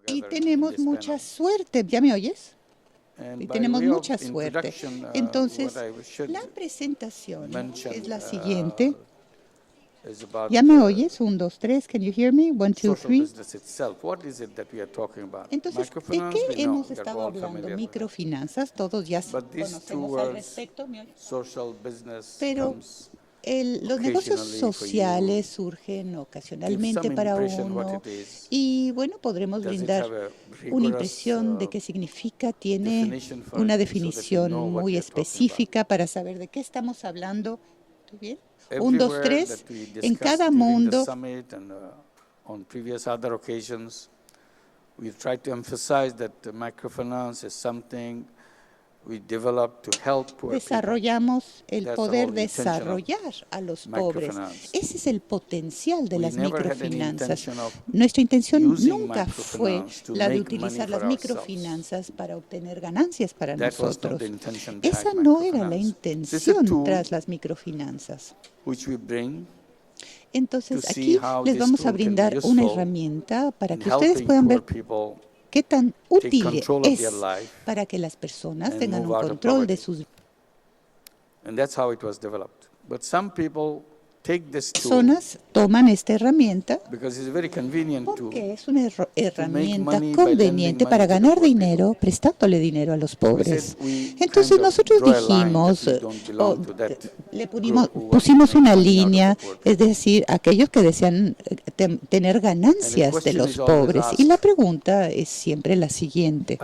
Y tenemos mucha suerte. ¿Ya me oyes? Y tenemos mucha suerte. Entonces, la presentación es la siguiente. ¿Ya me oyes? 1, 2, 3. Can you hear me? 1, 2, 3. Entonces, ¿de qué hemos estado hablando? Microfinanzas, todos ya conocemos al respecto. Pero los negocios sociales surgen ocasionalmente para uno y, bueno, podremos brindar una impresión de qué significa. Tiene una definición muy específica para saber de qué estamos hablando. ¿Estoy bien? 1, 2, 3. En cada mundo. On previous other occasions, we've tried to emphasize that microfinance is something we developed to help poor Desarrollamos el poder desarrollar a los pobres. Ese es el potencial de las microfinanzas. Nuestra intención nunca fue la de utilizar las microfinanzas para obtener ganancias para nosotros. Esa no era la intención tras las microfinanzas. Entonces, aquí les vamos a brindar una herramienta para que ustedes puedan ver qué tan útil es para que las personas tengan un control de sus personas. Toman esta herramienta porque es una herramienta conveniente para ganar dinero prestándole dinero a los pobres. Entonces nosotros dijimos, pusimos una línea, es decir, aquellos que desean tener ganancias de los pobres. Y la pregunta es siempre la siguiente.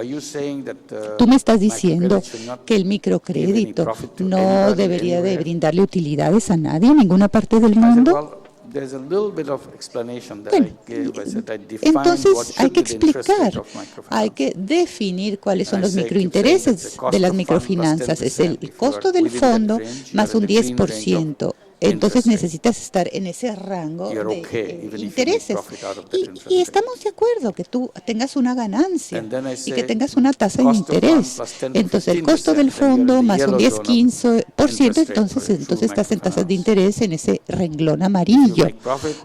Tú me estás diciendo que el microcrédito no debería de brindarle utilidades a nadie en ninguna parte del mundo. Bueno, entonces hay que explicar, hay que definir cuáles son los microintereses de las microfinanzas. Es el costo del fondo más un 10%. Entonces necesitas estar en ese rango de intereses. Y estamos de acuerdo que tú tengas una ganancia y que tengas una tasa de interés. Entonces el costo del fondo más un 10-15%, entonces estás en tasas de interés en ese renglón amarillo.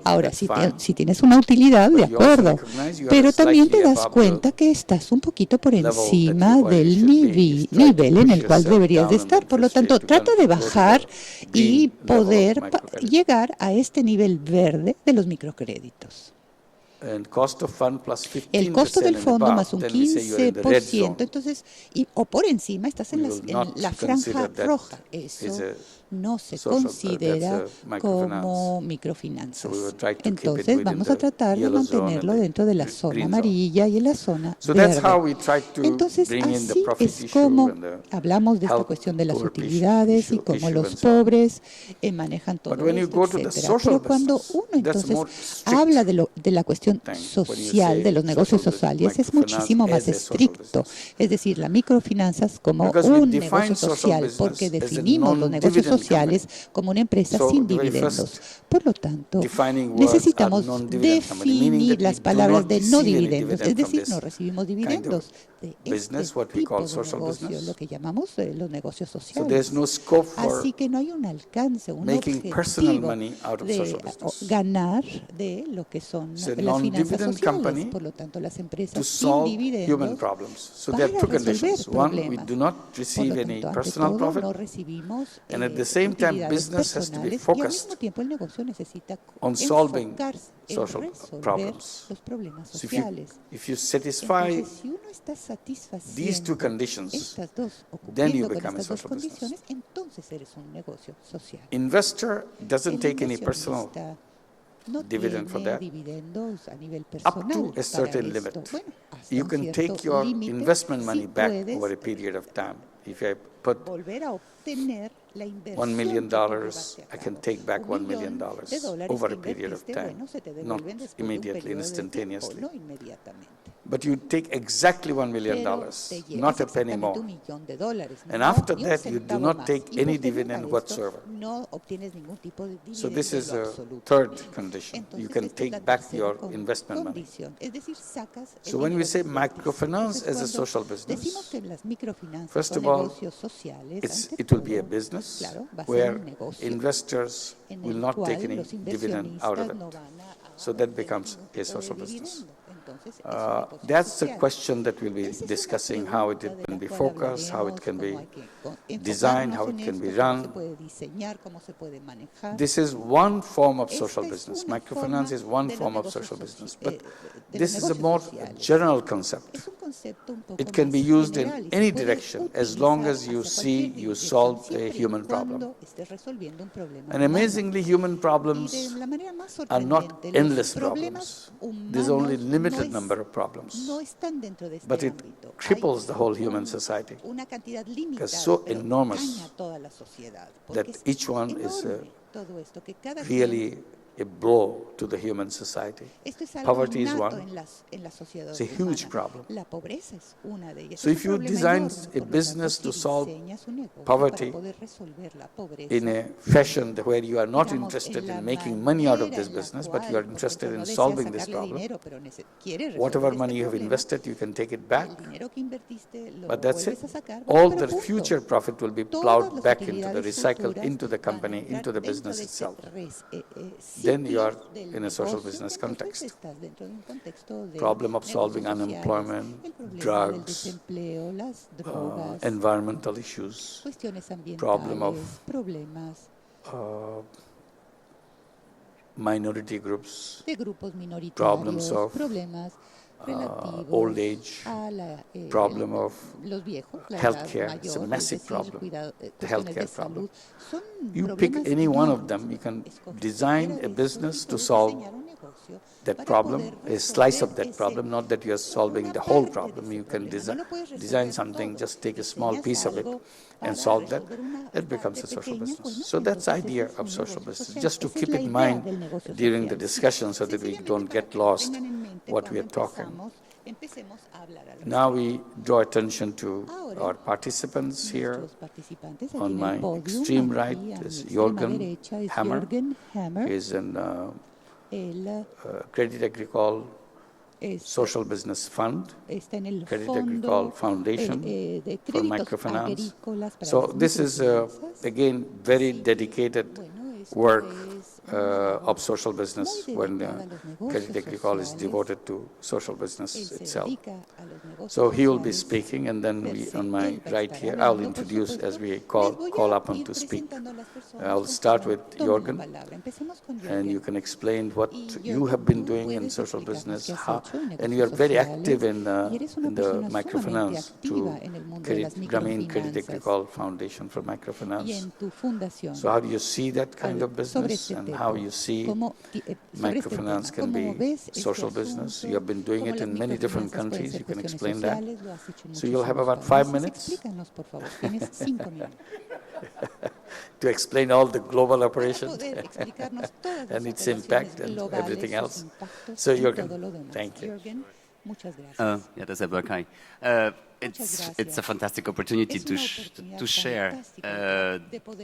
Ahora, si tienes una utilidad, de acuerdo, pero también te das cuenta que estás un poquito por encima del nivel en el cual deberías de estar. Por lo tanto, trata de bajar y poder llegar a este nivel verde de los microcréditos. El costo del fondo más un 15%, entonces, o por encima estás en la franja roja. Eso no se considera como microfinanzas. Entonces vamos a tratar de mantenerlo dentro de la zona amarilla y en la zona verde. Entonces así es como hablamos de esta cuestión de las utilidades y cómo los pobres manejan todo esto, etcétera. Pero cuando uno entonces habla de la cuestión social, de los negocios sociales, es muchísimo más estricto. Es decir, la microfinanzas como un negocio social, porque definimos los negocios sociales como una empresa sin dividendos. Por lo tanto, necesitamos definir las palabras de no dividendos, es decir, no recibimos dividendos de este tipo de negocio, lo que llamamos los negocios sociales. Así que no hay un alcance, un objetivo de ganar de lo que son las finanzas sociales. Por lo tanto, las empresas sin dividendos para resolver problemas. Por lo tanto, ante todo, no recibimos utilidades personales y al mismo tiempo el negocio necesita enfocarse en resolver los problemas sociales. Entonces, si uno está satisfaciendo estas dos, cumpliendo con estas dos condiciones, entonces eres un negocio social. El inversionista no tiene dividendos a nivel personal para esto. Bueno, you can take your investment money back over a period of time. If I put $1 million, I can take back $1 million over a period of time, not immediately, instantaneously. But you take exactly $1 million, not a penny more. And after that, you do not take any dividend whatsoever. So this is a third condition. You can take back your investment money. So when we say microfinance as a social business, first of all, it will be a business where investors will not take any dividend out of it. So that becomes a social business. That's the question that we'll be discussing, how it can be focused, how it can be designed, how it can be run. This is one form of social business. Microfinance is one form of social business, but this is a more general concept. It can be used in any direction as long as you see you solve a human problem. And amazingly, human problems are not endless problems. There's only a limited number of problems. But it cripples the whole human society. It's so enormous that each one is really a blow to the human society. Poverty is one. It's a huge problem. So if you design a business to solve poverty in a fashion where you are not interested in making money out of this business, but you are interested in solving this problem, whatever money you have invested, you can take it back. But that's it. All the future profit will be plowed back into the recycled, into the company, into the business itself. Then you are in a social business context. Problem of solving unemployment, drugs, environmental issues, problem of minority groups, problems of old age, problem of healthcare. It's a massive problem, the healthcare problem. You pick any one of them, you can design a business to solve that problem, a slice of that problem, not that you are solving the whole problem. You can design something, just take a small piece of it and solve that. It becomes a social business. So that's the idea of social business, just to keep in mind during the discussion so that we don't get lost what we are talking. Now we draw attention to our participants here. On my extreme right is Jürgen Hammer. He is in Crédit Agricole Social Business Fund, Crédit Agricole Foundation for Microfinance. So this is, again, very dedicated work of social business when Crédit Agricole is devoted to social business itself. So he will be speaking, and then on my right here, I'll introduce as we call upon to speak. I'll start with Jürgen, and you can explain what you have been doing in social business, and you are very active in the microfinance to Grameen Crédit Agricole Foundation for Microfinance. So how do you see that kind of business, and how you see microfinance can be social business? You have been doing it in many different countries. You can explain that. So you'll have about 5 minutes to explain all the global operations and its impact and everything else. So Jürgen, thank you. Yeah, that's a Berkay. It's a fantastic opportunity to share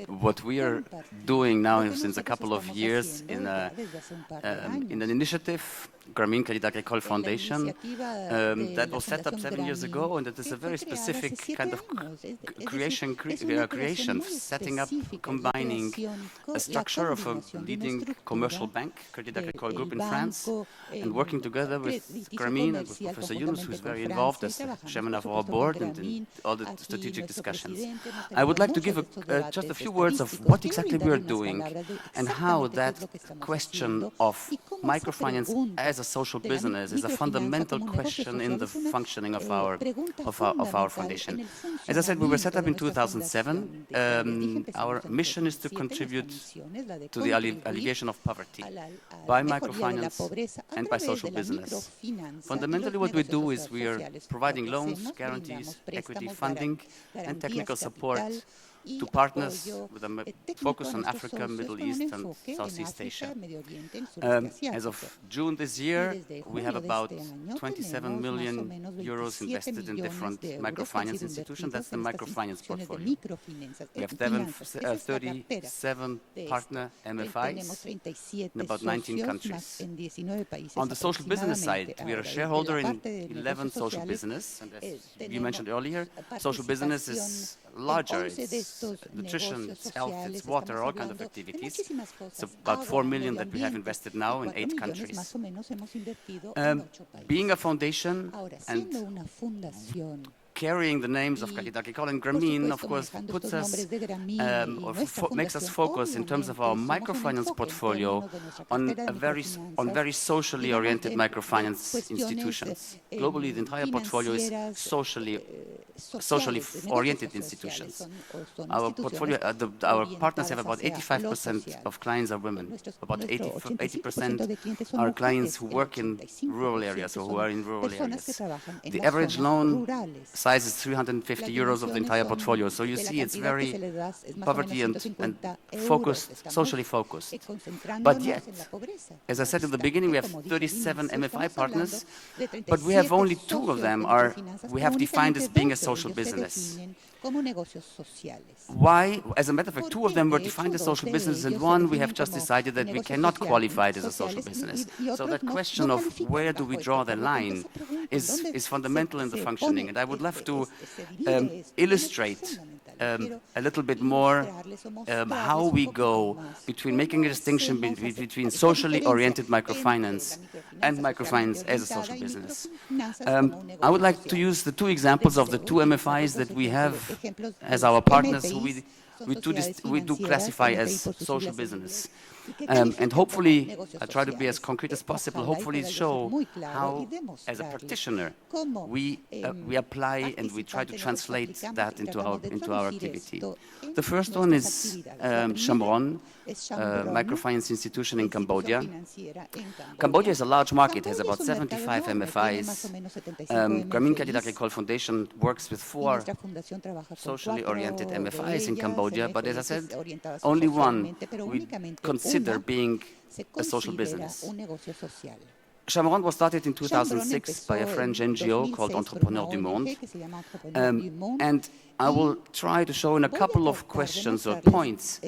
what we are doing now since a couple of years in an initiative, Grameen Crédit Agricole Foundation, that was set up 7 years ago, and it is a very specific kind of creation, setting up, combining a structure of a leading commercial bank, Crédit Agricole Group in France, and working together with Grameen and with Professor Yunus, who is very involved as chairman of our board and in all the strategic discussions. I would like to give just a few words of what exactly we are doing and how that question of microfinance as a social business is a fundamental question in the functioning of our foundation. As I said, we were set up in 2007. Our mission is to contribute to the alleviation of poverty by microfinance and by social business. Fundamentally, what we do is we are providing loans, guarantees, equity funding, and technical support to partners with a focus on Africa, Middle East, and Southeast Asia. As of June this year, we have about 27 million euros invested in different microfinance institutions. That's the microfinance portfolio. We have 37 partner MFIs in about 19 countries. On the social business side, we are a shareholder in 11 social business. And as you mentioned earlier, social business is larger. It's it's nutrition, it's health, it's water, all kinds of activities. It's about 4 million that we have invested now in 8 countries. Being a foundation and carrying the names of Caridad Agricole and Grameen, of course, puts us, makes us focus in terms of our microfinance portfolio on very socially oriented microfinance institutions. Globally, the entire portfolio is socially oriented institutions. Our portfolio, our partners have about 85% of clients are women. About 80% are clients who work in rural areas or who are in rural areas. The average loan size is 350 euros of the entire portfolio. So you see it's very poverty and focused, socially focused. But yet, as I said at the beginning, we have 37 MFI partners, but we have only 2 of them we have defined as being a social business. Why? As a matter of fact, 2 of them were defined as social business, and 1 we have just decided that we cannot qualify it as a social business. So that question of where do we draw the line is fundamental in the functioning, and I would love to illustrate a little bit more how we go between making a distinction between socially oriented microfinance and microfinance as a social business. I would like to use the 2 examples of the 2 MFIs that we have as our partners who we do classify as social business. And hopefully, I try to be as concrete as possible, hopefully show how, as a practitioner, we apply and we try to translate that into our activity. The first one is Chamron, microfinance institution in Cambodia. Cambodia is a large market, has about 75 MFIs. Grameen Credit Agricole Foundation works with 4 socially oriented MFIs in Cambodia, but as I said, only 1 we consider being a social business. Chamron was started in 2006 by a French NGO called Entrepreneurs du Monde. And I will try to show in a couple of questions or points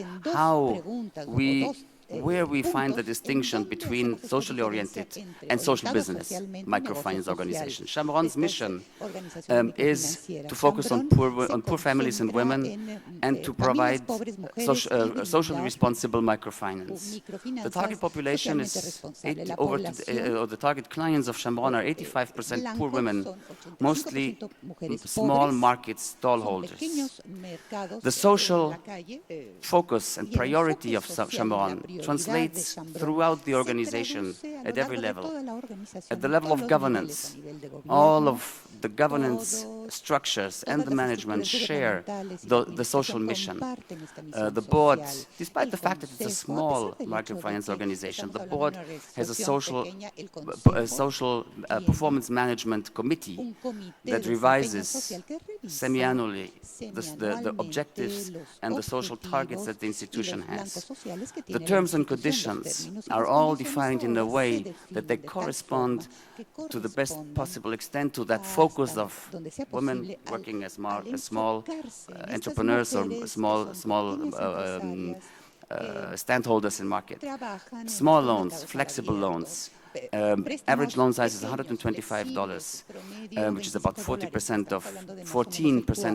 where we find the distinction between socially oriented and social business microfinance organizations. Chamron's mission is to focus on poor families and women and to provide socially responsible microfinance. The target population is the target clients of Chamron are 85% poor women, mostly small market stallholders. The social focus and priority of Chamron translates throughout the organization at every level. At the level of governance, all of the governance structures and the management share the social mission. The board, despite the fact that it's a small microfinance organization, the board has a social performance management committee that revises semi-annually the objectives and the social targets that the institution has. The terms and conditions are all defined in a way that they correspond to the best possible extent to that focus of women working as small entrepreneurs or small standholders in market. Small loans, flexible loans. Average loan size is $125, which is about 14%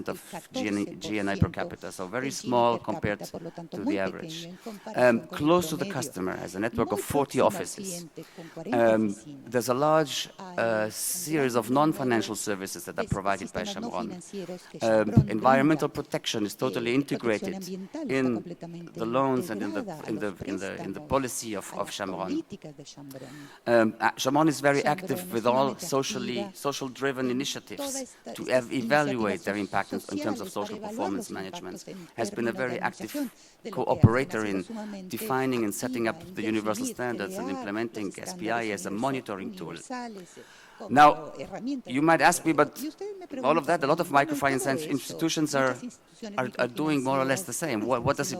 of GNI per capita, so very small compared to the average. Close to the customer, has a network of 40 offices. There's a large series of non-financial services that are provided by Chamron. Environmental protection is totally integrated in the loans and in the policy of Chamron. Chamron is very active with all social-driven initiatives to evaluate their impact in terms of social performance management. Has been a very active cooperator in defining and setting up the universal standards and implementing SPI as a monitoring tool. Now, you might ask me, but all of that, a lot of microfinance institutions are doing more or less the same. Where is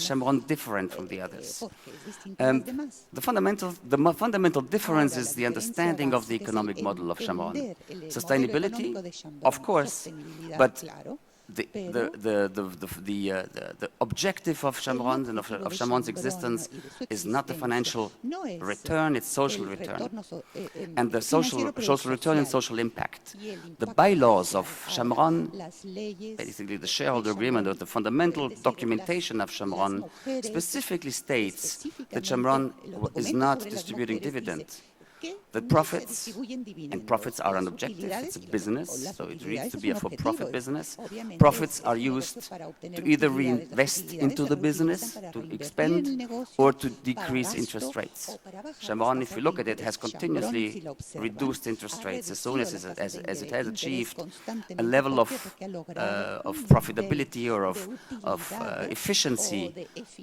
Chamron different from the others? The fundamental difference is the understanding of the economic model of Chamron. Sustainability, of course, but the objective of Chamorro and of Chamorro's existence is not the financial return, it's social return. And the social return and social impact. The bylaws of Chamorro, basically the shareholder agreement or the fundamental documentation of Chamorro, specifically states that Chamorro is not distributing dividends. That profits, and profits are an objective, it's a business, so it needs to be a for-profit business. Profits are used to either reinvest into the business, to expand, or to decrease interest rates. Chamorro, if you look at it, has continuously reduced interest rates as soon as it has achieved a level of profitability or of efficiency.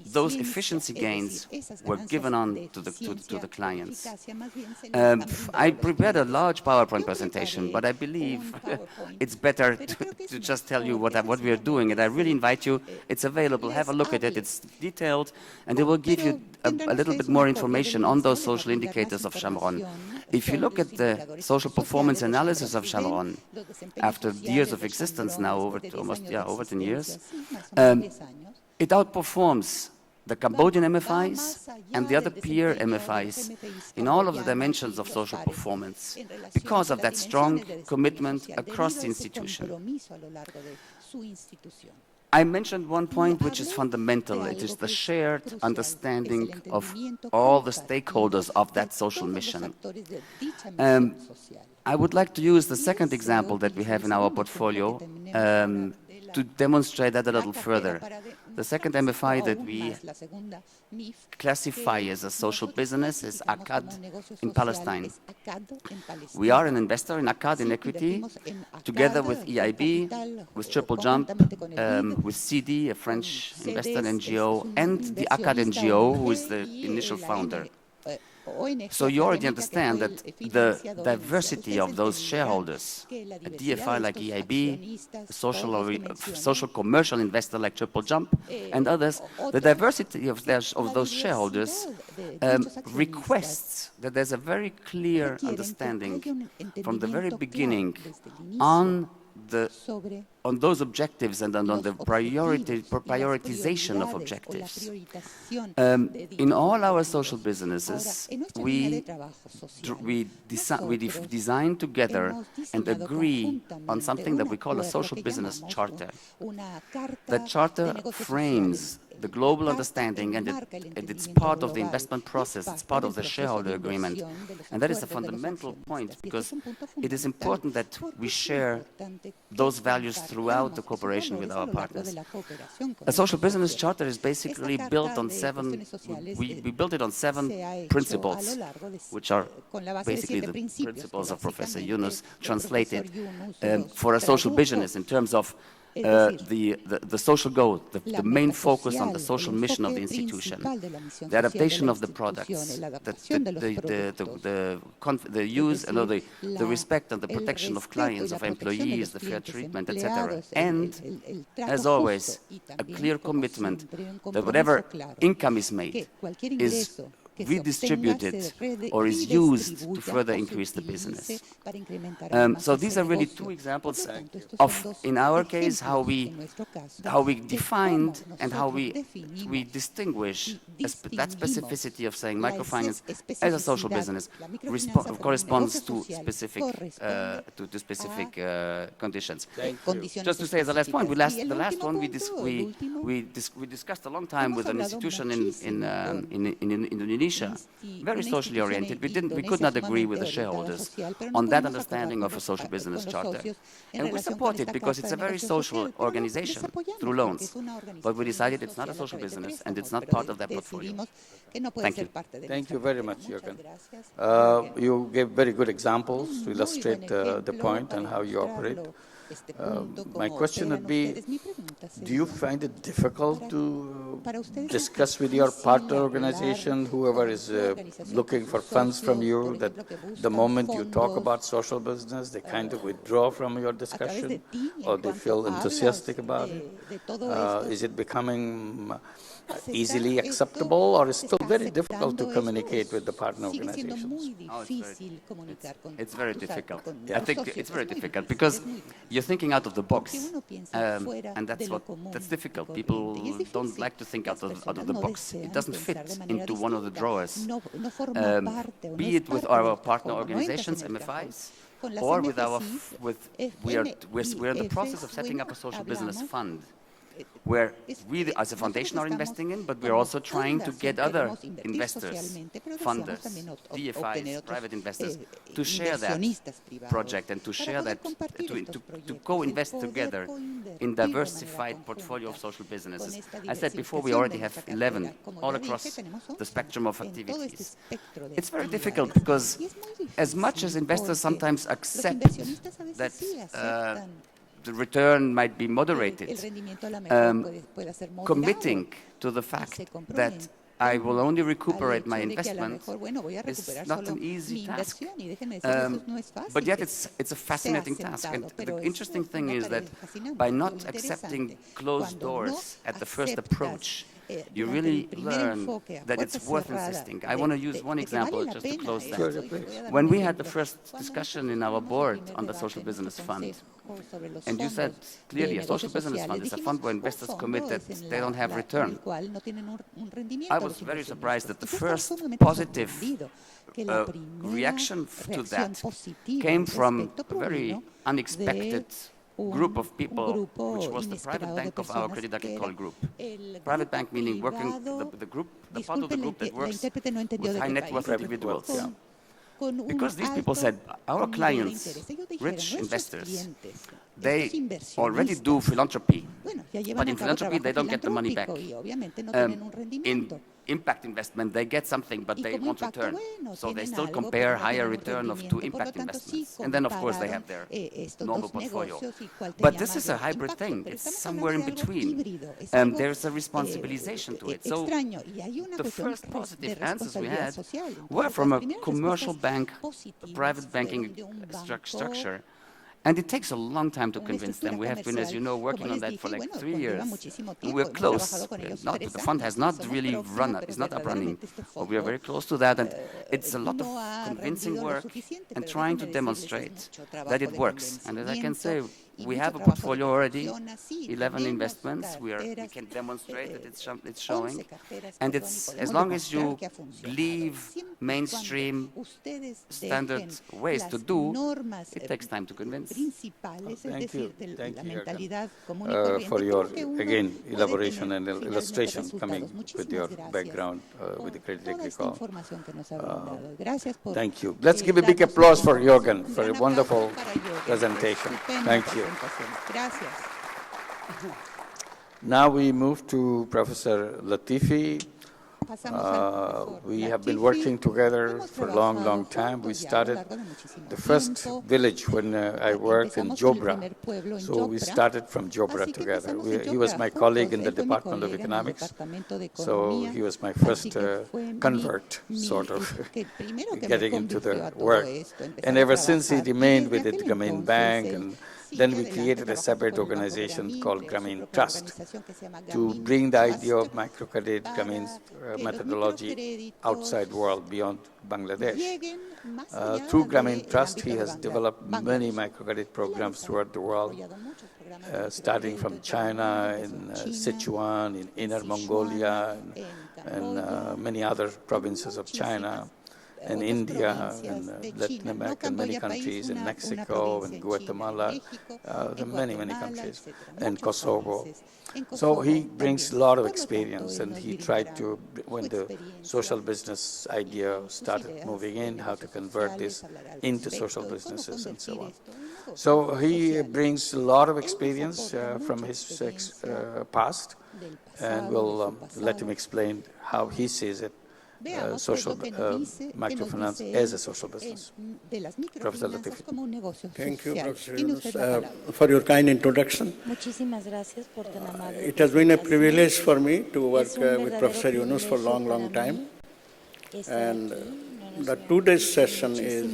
Those efficiency gains were given on to the clients. I prepared a large PowerPoint presentation, but I believe it's better to just tell you what we are doing. And I really invite you, it's available, have a look at it, it's detailed, and it will give you a little bit more information on those social indicators of Chamorro. If you look at the social performance analysis of Chamorro, after years of existence now, over 10 years, it outperforms the Cambodian MFIs and the other peer MFIs in all of the dimensions of social performance because of that strong commitment across the institution. I mentioned one point which is fundamental. It is the shared understanding of all the stakeholders of that social mission. I would like to use the second example that we have in our portfolio to demonstrate that a little further. The second MFI that we classify as a social business is Akkad in Palestine. We are an investor in Akkad in equity, together with EIB, with Triple Jump, with CD, a French investor NGO, and the Akkad NGO, who is the initial founder. So you already understand that the diversity of those shareholders, a DFI like EIB, a social commercial investor like Triple Jump, and others, the diversity of those shareholders requests that there's a very clear understanding from the very beginning on those objectives and on the prioritization of objectives. In all our social businesses, we design together and agree on something that we call a social business charter. The charter frames the global understanding, and it's part of the investment process, it's part of the shareholder agreement. And that is a fundamental point, because it is important that we share those values throughout the cooperation with our partners. A social business charter is basically built on we built it on 7 principles, which are basically the principles of Professor Yunus translated for a social business in terms of the social goal, the main focus on the social mission of the institution, the adaptation of the products, the use and the respect and the protection of clients, of employees, the fair treatment, etc. And, as always, a clear commitment that whatever income is made is redistributed or is used to further increase the business. So these are really 2 examples of, in our case, how we defined and how we distinguish that specificity of saying microfinance as a social business corresponds to specific conditions. Just to say as a last point, the last one we discussed a long time with an institution in Indonesia, very socially oriented. We could not agree with the shareholders on that understanding of a social business charter. And we support it because it's a very social organization through loans. But we decided it's not a social business and it's not part of that portfolio. Thank you. Thank you very much, Jürgen. You gave very good examples to illustrate the point and how you operate. My question would be, do you find it difficult to discuss with your partner organization, whoever is looking for funds from you, that the moment you talk about social business, they kind of withdraw from your discussion, or they feel enthusiastic about it? Is it becoming easily acceptable, or is still very difficult to communicate with the partner organizations? It's very difficult. I think it's very difficult because you're thinking out of the box, and that's difficult. People don't like to think out of the box. It doesn't fit into one of the drawers, be it with our partner organizations, MFIs, or with we're in the process of setting up a social business fund, where we as a foundation are investing in, but we're also trying to get other investors, funders, DFIs, private investors, to share that project and to share that, to co-invest together in diversified portfolio of social businesses. I said before, we already have 11 all across the spectrum of activities. It's very difficult because as much as investors sometimes accept that the return might be moderated, committing to the fact that I will only recuperate my investment is not an easy task. But yet it's a fascinating task. And the interesting thing is that by not accepting closed doors at the first approach, you really learn that it's worth insisting. I want to use one example just to close that. When we had the first discussion in our board on the Social Business Fund, and you said clearly a social business fund is a fund where investors commit that they don't have return. I was very surprised that the first positive reaction to that came from a very unexpected group of people, which was the private bank of our Crédit Agricole group. Private bank meaning working the group, the part of the group that works with high net worth individuals. Yeah. Because these people said, our clients, rich investors, they already do philanthropy, but in philanthropy they don't get the money back. In impact investment, they get something, but they won't return. So they still compare higher return to impact investments. And then, of course, they have their normal portfolio. But this is a hybrid thing. It's somewhere in between. There's a responsibilization to it. So the first positive answers we had were from a commercial bank, a private banking structure. And it takes a long time to convince them. We have been, as you know, working on that for like 3 years. And we're close. The fund has not really run, it's not up running. But we are very close to that. And it's a lot of convincing work and trying to demonstrate that it works. And as I can say, we have a portfolio already, 11 investments. We can demonstrate that it's showing. And it's as long as you leave mainstream standard ways to do, it takes time to convince. Thank you. Thank you, for your, again, elaboration and illustration coming with your background with the Crédit Agricole. Thank you. Let's give a big applause for Jürgen for a wonderful presentation. Thank you. Now we move to Professor Latifi. We have been working together for a long, long time. We started the first village when I worked in Jobra. So we started from Jobra together. He was my colleague in the Department of Economics. So he was my first convert, sort of, getting into the work. And ever since he remained with it, Grameen Bank, and then we created a separate organization called Grameen Trust to bring the idea of microcredit, Grameen's methodology outside world beyond Bangladesh. Through Grameen Trust, he has developed many microcredit programs throughout the world, starting from China, in Sichuan, in Inner Mongolia, and many other provinces of China, and India, and Latin America, and many countries, in Mexico, and Guatemala, many, many countries, and Kosovo. So he brings a lot of experience, and he tried to, when the social business idea started moving in, how to convert this into social businesses and so on. So he brings a lot of experience from his past, and we'll let him explain how he sees it. Social microfinance as a social business. Professor Latifi. Thank you, Professor Yunus, for your kind introduction. It has been a privilege for me to work with Professor Yunus for a long, long time. And the today's session is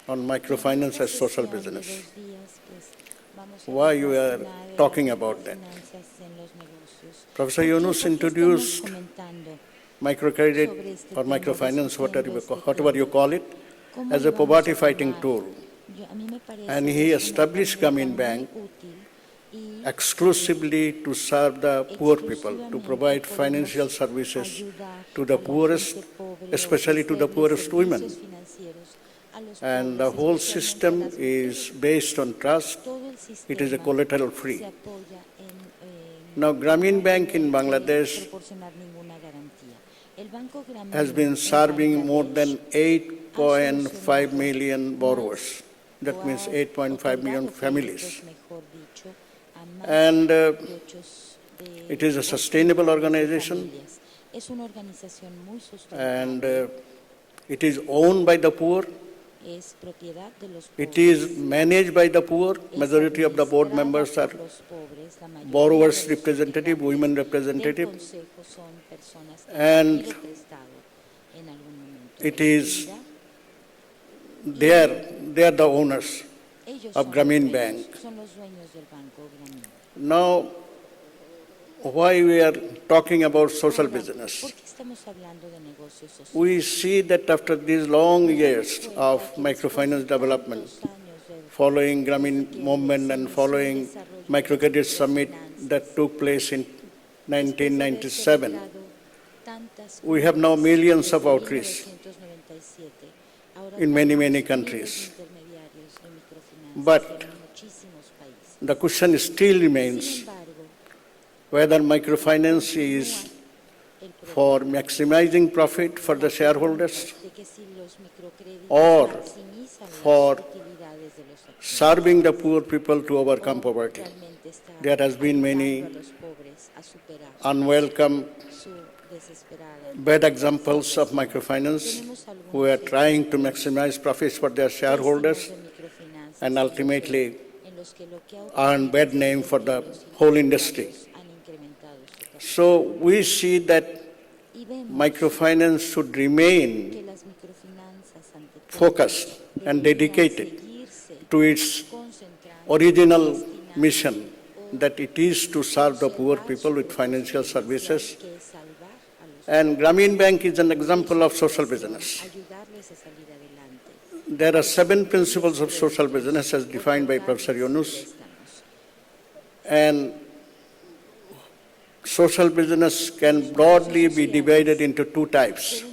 on microfinance as social business. Why you are talking about that? Professor Yunus introduced microcredit or microfinance, whatever you call it, as a poverty-fighting tool. And he established Grameen Bank exclusively to serve the poor people, to provide financial services to the poorest, especially to the poorest women. And the whole system is based on trust. It is a collateral free. Now, Grameen Bank in Bangladesh has been serving more than 8.5 million borrowers. That means 8.5 million families. And it is a sustainable organization. And it is owned by the poor. It is managed by the poor. Majority of the board members are borrowers representative, women representative. And it is, they are the owners of Grameen Bank. Now, why we are talking about social business? We see that after these long years of microfinance development, following Grameen movement and following microcredit summit that took place in 1997, we have now millions of outreach in many, many countries. But the question still remains whether microfinance is for maximizing profit for the shareholders or for serving the poor people to overcome poverty. There has been many unwelcome, bad examples of microfinance who are trying to maximize profits for their shareholders and ultimately earn bad name for the whole industry. So we see that microfinance should remain focused and dedicated to its original mission, that it is to serve the poor people with financial services. And Grameen Bank is an example of social business. There are 7 principles of social business as defined by Professor Yunus. And social business can broadly be divided into 2 types.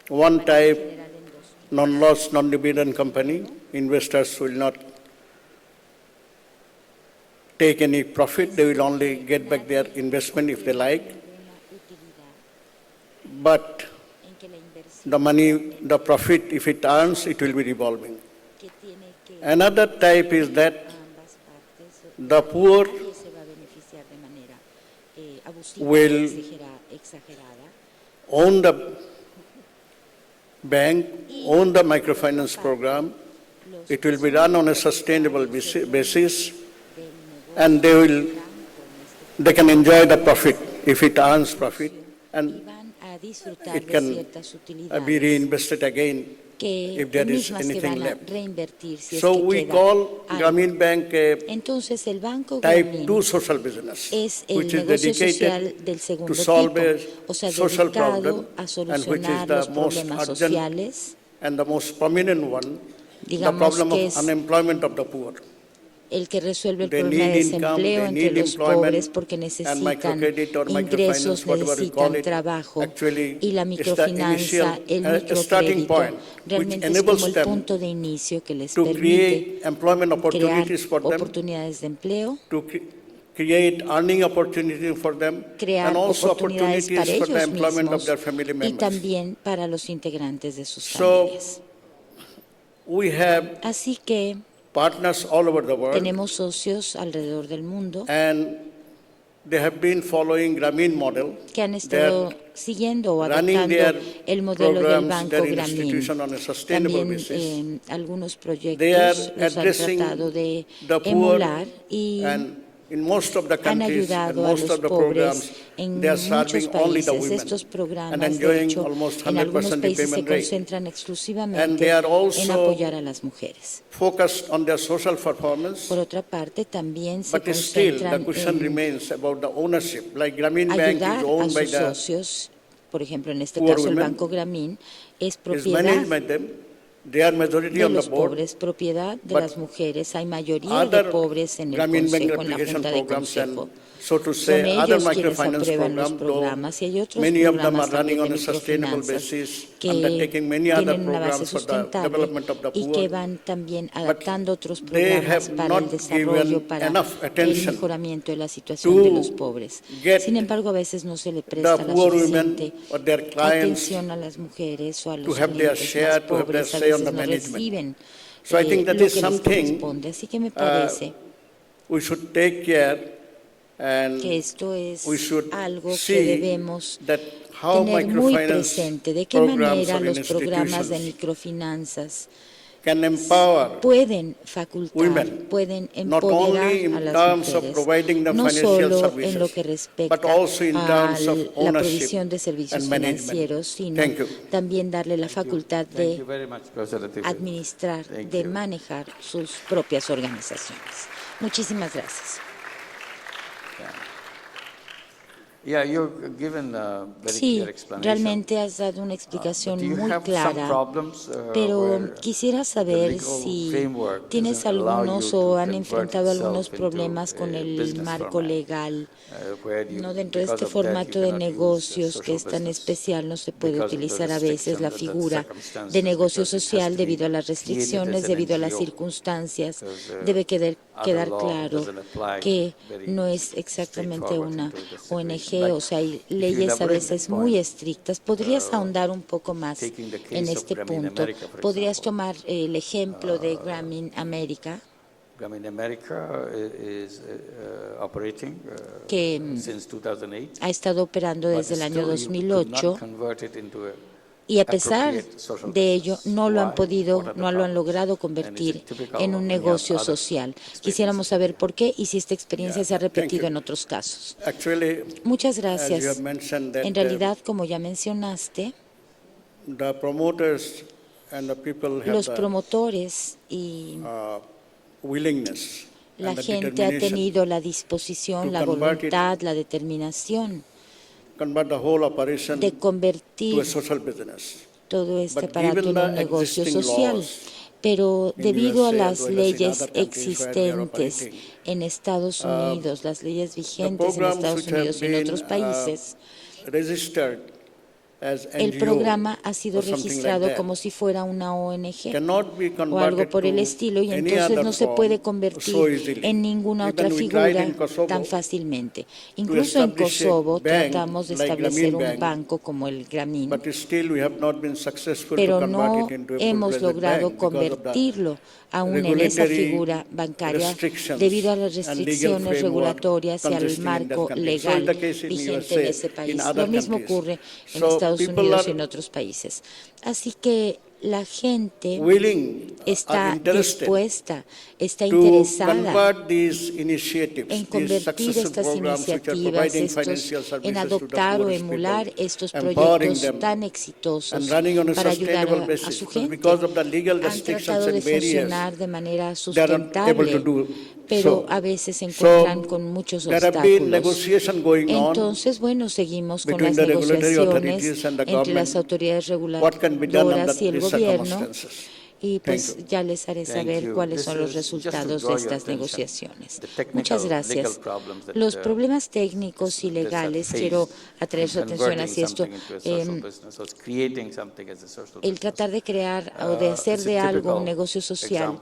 One type, non-loss, non-dividend company. Investors will not take any profit. They will only get back their investment if they like. But the money, the profit, if it earns, it will be revolving. Another type is that the poor will own the bank, own the microfinance program. It will be run on a sustainable basis, and they can enjoy the profit if it earns profit, and it can be reinvested again if there is anything left. So we call Grameen Bank a type 2 social business, which is dedicated to solve a social problem, and which is the most urgent and the most prominent one, the problem of unemployment of the poor. El que resuelve el problema de desempleo entre los pobres porque necesitan ingresos, necesitan trabajo, y la microfinanza, el microcrédito, realmente es como el punto de inicio que les permite crear oportunidades de empleo, create earning opportunities for them, crear and also oportunidades para for the ellos employment mismos of their family members. Y también para los integrantes de sus familias. We have Así que partners all over the world, tenemos socios alrededor del mundo and they have been following Grameen model, que han estado siguiendo o adoptando el modelo del Banco Grameen. También algunos proyectos los han tratado de emular y han ayudado a los pobres en muchos países. Estos programas, de hecho, en algunos países se concentran exclusivamente en apoyar a las mujeres. Por otra parte, también se concentran en ayudar a sus socios. Por ejemplo, en este caso, el Banco Grameen es propiedad de los pobres, propiedad de las mujeres. Hay mayoría de pobres en el Consejo, en la Junta de Consejo. Son ellos quienes aprueban los programas, y hay otros programas también de microfinanzas que tienen una base sustentable y que van también adaptando otros programas para el desarrollo, para el mejoramiento de la situación de los pobres. Sin embargo, a veces no se le presta la suficiente atención a las mujeres o a los clientes más pobres. A veces no reciben lo que les corresponde. Así que me parece que esto es algo que debemos tener muy presente, de qué manera los programas de microfinanzas pueden facultar, pueden empoderar a las mujeres, no solo en lo que respecta a la provisión de servicios financieros, sino también darle la facultad de administrar, de manejar sus propias organizaciones. Muchísimas gracias. Sí, realmente has dado una explicación muy clara, pero quisiera saber si tienes algunos o han enfrentado algunos problemas con el marco legal. No, dentro de este formato de negocios que es tan especial, no se puede utilizar a veces la figura de negocio social debido a las restricciones, debido a las circunstancias. Debe quedar claro que no es exactamente una ONG, o sea, hay leyes a veces muy estrictas. ¿Podrías ahondar un poco más en este punto? ¿Podrías tomar el ejemplo de Grameen America? Grameen America is operating since 2008, ha estado operando desde el año 2008, y a pesar de ello no lo han logrado convertir en un negocio social. Quisiéramos saber por qué y si esta experiencia se ha repetido en otros casos. Muchas gracias. En realidad, como ya mencionaste, los promotores y la gente ha tenido la disposición, la voluntad, la determinación de convertir todo este aparato en un negocio social. Pero debido a las leyes existentes en Estados Unidos, las leyes vigentes en Estados Unidos y en otros países, el programa ha sido registrado como si fuera una ONG o algo por el estilo, y entonces no se puede convertir en ninguna otra figura tan fácilmente. Incluso en Kosovo tratamos de establecer un banco como el Grameen, pero no hemos logrado convertirlo aún en esa figura bancaria debido a las restricciones regulatorias y al marco legal vigente en ese país. Lo mismo ocurre en Estados Unidos y en otros países. Así que la gente está dispuesta, está interesada en convertir estas iniciativas, en adoptar o emular estos proyectos tan exitosos para ayudar a su gente. Han tratado de funcionar de manera sustentable, pero a veces se encuentran con muchos obstáculos. Entonces, bueno, seguimos con las negociaciones entre las autoridades reguladoras y el gobierno, y pues ya les haré saber cuáles son los resultados de estas negociaciones. Muchas gracias. Los problemas técnicos y legales, quiero atraer su atención hacia esto, el tratar de crear o de hacer de algo un negocio social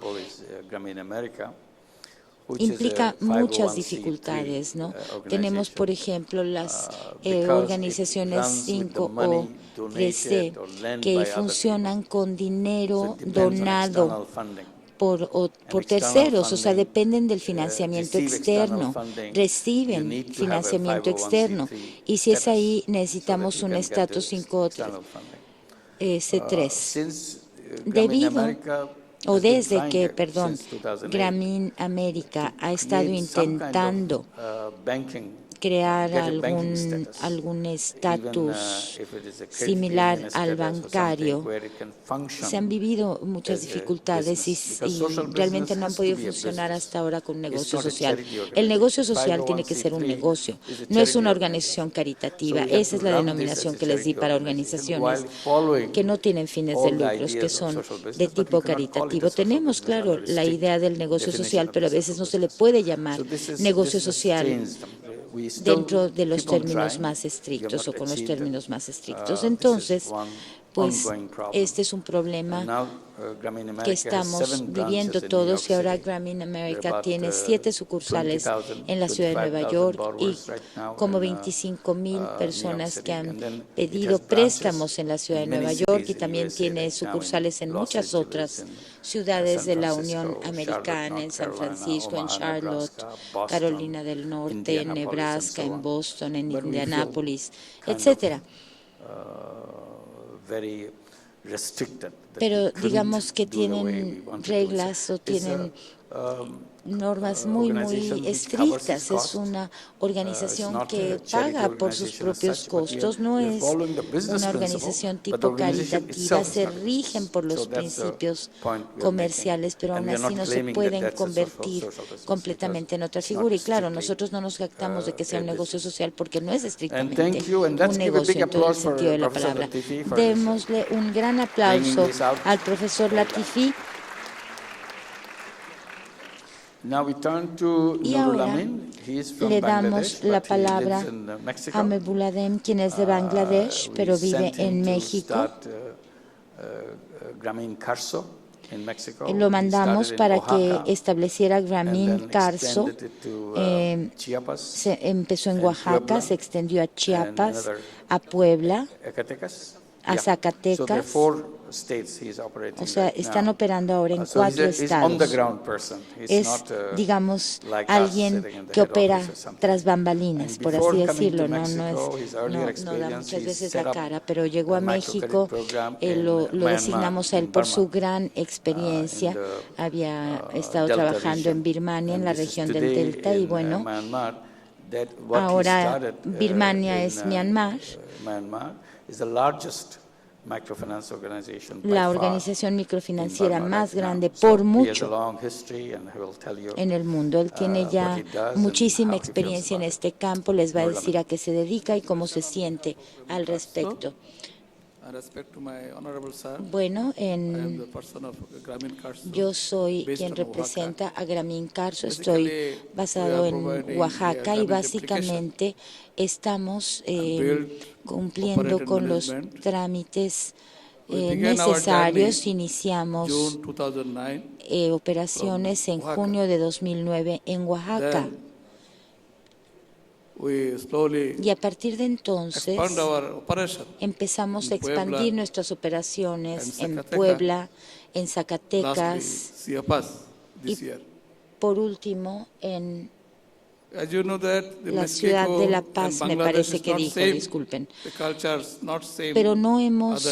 implica muchas dificultades, ¿no? Tenemos, por ejemplo, las organizaciones 5O DC que funcionan con dinero donado por terceros, o sea, dependen del financiamiento externo, reciben financiamiento externo, y si es ahí, necesitamos un estatus 5O C3. Debido o desde que, Grameen América ha estado intentando crear algún estatus similar al bancario, se han vivido muchas dificultades y realmente no han podido funcionar hasta ahora con un negocio social. El negocio social tiene que ser un negocio, no es una organización caritativa. Esa es la denominación que les di para organizaciones que no tienen fines de lucros, que son de tipo caritativo. Tenemos, claro, la idea del negocio social, pero a veces no se le puede llamar negocio social dentro de los términos más estrictos o con los términos más estrictos. Entonces, pues este es un problema que estamos viviendo todos, y ahora Grameen America tiene 7 sucursales en la ciudad de Nueva York y como 25,000 personas que han pedido préstamos en la ciudad de Nueva York, y también tiene sucursales en muchas otras ciudades de la Unión Americana, en San Francisco, en Charlotte, Carolina del Norte, en Nebraska, en Boston, en Indianápolis, etcétera. Pero digamos que tienen reglas o tienen normas muy estrictas. Es una organización que paga por sus propios costos, no es una organización tipo caritativa, se rigen por los principios comerciales, pero aún así no se pueden convertir completamente en otra figura. Y claro, nosotros no nos jactamos de que sea un negocio social porque no es estrictamente un negocio en todo el sentido de la palabra. Démosle un gran aplauso al profesor Latifi. Y ahora le damos la palabra a Mebuladem, quien es de Bangladesh, pero vive en México. Lo mandamos para que estableciera Grameen Carso. Se empezó en Oaxaca, se extendió a Chiapas, a Puebla, a Zacatecas. O sea, están operando ahora en 4 estados. Es, digamos, alguien que opera tras bambalinas, por así decirlo. No da muchas veces la cara, pero llegó a México, lo designamos a él por su gran experiencia. Había estado trabajando en Birmania, en la región del Delta, y bueno, ahora Birmania es Myanmar. La organización microfinanciera más grande por mucho en el mundo. Él tiene ya muchísima experiencia en este campo, les va a decir a qué se dedica y cómo se siente al respecto. Bueno, yo soy quien representa a Grameen Carso, estoy basado en Oaxaca y básicamente estamos cumpliendo con los trámites necesarios. Iniciamos operaciones en junio de 2009 en Oaxaca. Y a partir de entonces empezamos a expandir nuestras operaciones en Puebla, en Zacatecas y por último en la ciudad de La Paz, me parece que dijo, disculpen. Pero no hemos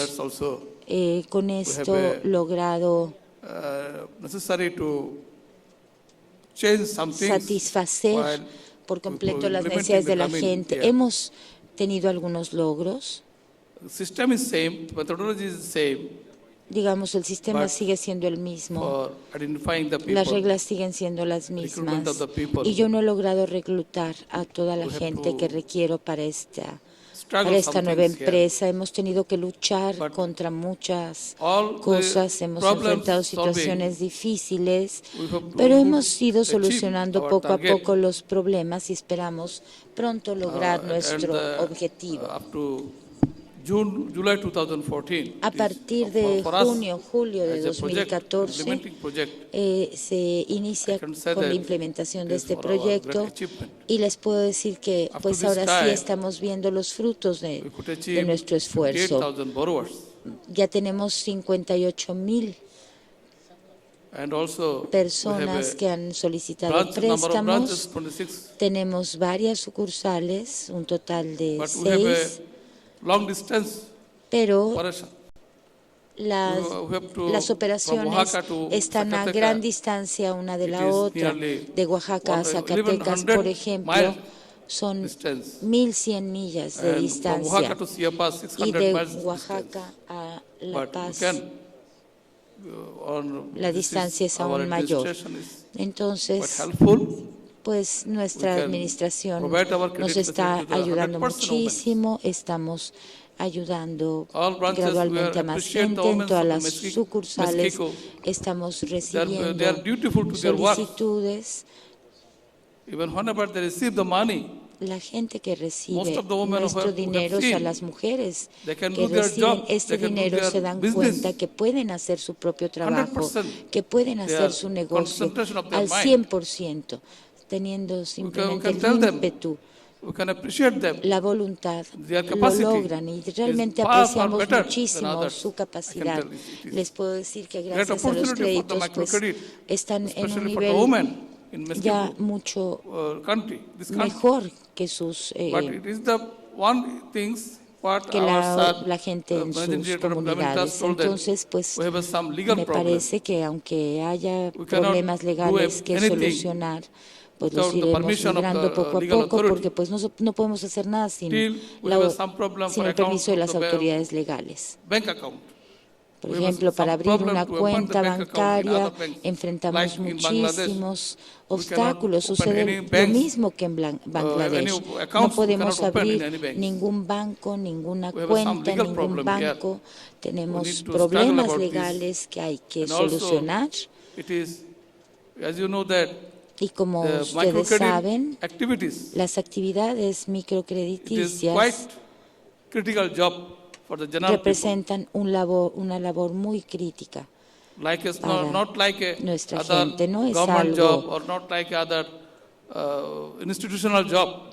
con esto logrado satisfacer por completo las necesidades de la gente. Hemos tenido algunos logros. Digamos, el sistema sigue siendo el mismo, las reglas siguen siendo las mismas, y yo no he logrado reclutar a toda la gente que requiero para esta nueva empresa. Hemos tenido que luchar contra muchas cosas, hemos enfrentado situaciones difíciles, pero hemos ido solucionando poco a poco los problemas y esperamos pronto lograr nuestro objetivo. A partir de julio de 2014, se inicia con la implementación de este proyecto y les puedo decir que pues ahora sí estamos viendo los frutos de nuestro esfuerzo. Ya tenemos 58,000 personas que han solicitado préstamos. Tenemos varias sucursales, un total de 6. Pero Las operaciones están a gran distancia una de la otra. De Oaxaca a Zacatecas, por ejemplo, son 1.100 millas de distancia. Y de Oaxaca a La Paz, la distancia es aún mayor. Entonces, pues nuestra administración nos está ayudando muchísimo. Estamos ayudando gradualmente a más gente en todas las sucursales. Estamos recibiendo solicitudes. La gente que recibe nuestro dinero, o sea, las mujeres que reciben este dinero se dan cuenta que pueden hacer su propio trabajo, que pueden hacer su negocio al 100%, teniendo simplemente el ímpetu, la voluntad, lo logran y realmente apreciamos muchísimo su capacidad. Les puedo decir que gracias a los créditos pues están en un nivel ya mucho mejor que sus que la gente en sus comunidades. Entonces, pues me parece que aunque haya problemas legales que solucionar, pues los iremos librando poco a poco, porque pues no podemos hacer nada sin el permiso de las autoridades legales. Por ejemplo, para abrir una cuenta bancaria enfrentamos muchísimos obstáculos. Sucede lo mismo que en Bangladesh. No podemos abrir ningún banco, ninguna cuenta, ningún banco. Tenemos problemas legales que hay que solucionar. Y como ustedes saben, las actividades microcrediticias representan una labor muy crítica para nuestra gente. No es algo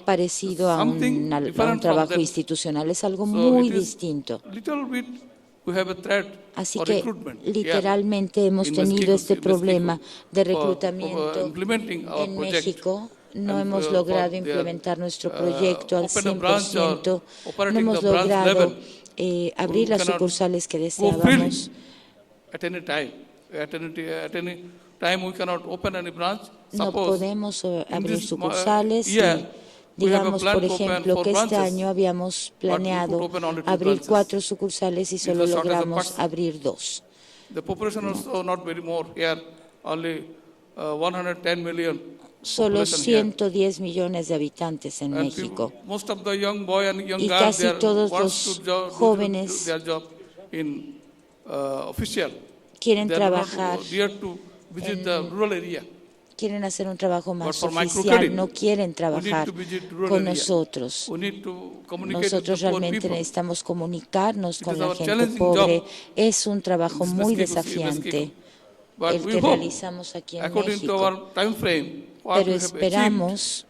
parecido a un trabajo institucional, es algo muy distinto. Así que literalmente hemos tenido este problema de reclutamiento en México. No hemos logrado implementar nuestro proyecto al 100%, no hemos logrado abrir las sucursales que deseábamos. No podemos abrir sucursales y digamos, por ejemplo, que este año habíamos planeado abrir 4 sucursales y solo logramos abrir 2. Solo 110 millones de habitantes en México. Y casi todos los jóvenes quieren trabajar quieren hacer un trabajo más oficial, no quieren trabajar con nosotros. Nosotros realmente necesitamos comunicarnos con la gente pobre. Es un trabajo muy desafiante el que realizamos aquí en México. Pero esperamos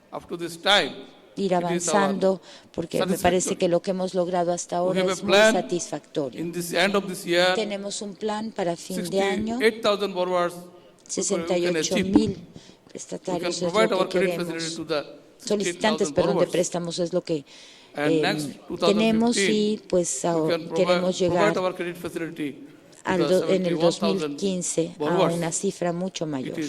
ir avanzando porque me parece que lo que hemos logrado hasta ahora es muy satisfactorio. Tenemos un plan para fin de año. 68,000 prestatarios es lo que queremos, solicitantes, de préstamos es lo que tenemos y pues queremos llegar en el 2015 a una cifra mucho mayor.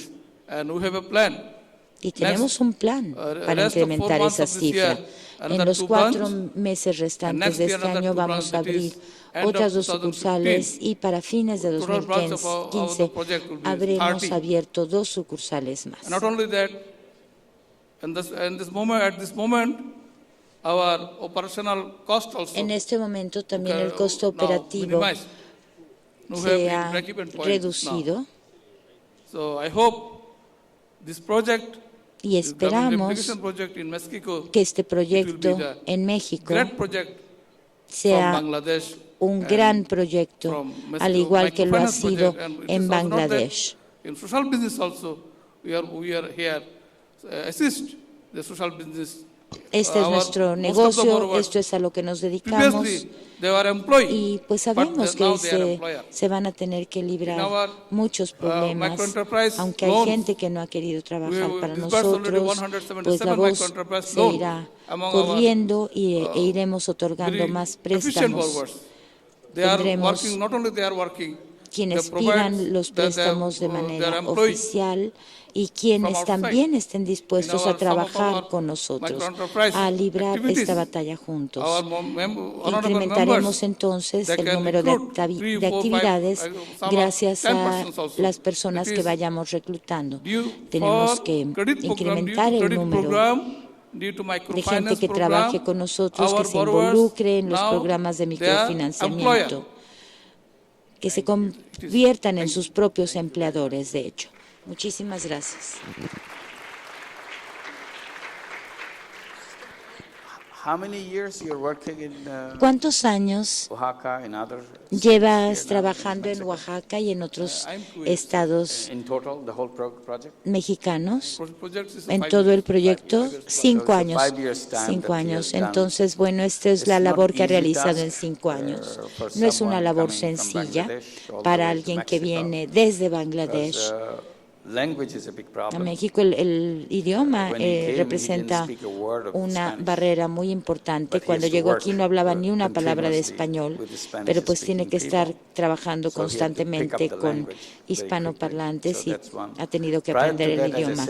Y tenemos un plan para incrementar esa cifra. En los 4 meses restantes de este año vamos a abrir otras 2 sucursales y para fines de 2015 habremos abierto 2 sucursales más. En este momento también el costo operativo se ha reducido y esperamos que este proyecto en México sea un gran proyecto, al igual que lo ha sido en Bangladesh. Este es nuestro negocio, esto es a lo que nos dedicamos y pues sabemos que se van a tener que librar muchos problemas, aunque hay gente que no ha querido trabajar para nosotros, pues la voz se irá corriendo e iremos otorgando más préstamos tendremos quienes pidan los préstamos de manera oficial y quienes también estén dispuestos a trabajar con nosotros, a librar esta batalla juntos. Incrementaremos entonces el número de actividades gracias a las personas que vayamos reclutando. Tenemos que incrementar el número de gente que trabaje con nosotros, que se involucre en los programas de microfinanciamiento, que se conviertan en sus propios empleadores, de hecho. Muchísimas gracias. ¿Cuántos años llevas trabajando en Oaxaca y en otros estados mexicanos? En todo el proyecto, 5 años. 5 años. Entonces, bueno, esta es la labor que ha realizado en 5 años. No es una labor sencilla para alguien que viene desde Bangladesh a México. El idioma representa una barrera muy importante. Cuando llegó aquí no hablaba ni una palabra de español, pero pues tiene que estar trabajando constantemente con hispanoparlantes y ha tenido que aprender el idioma.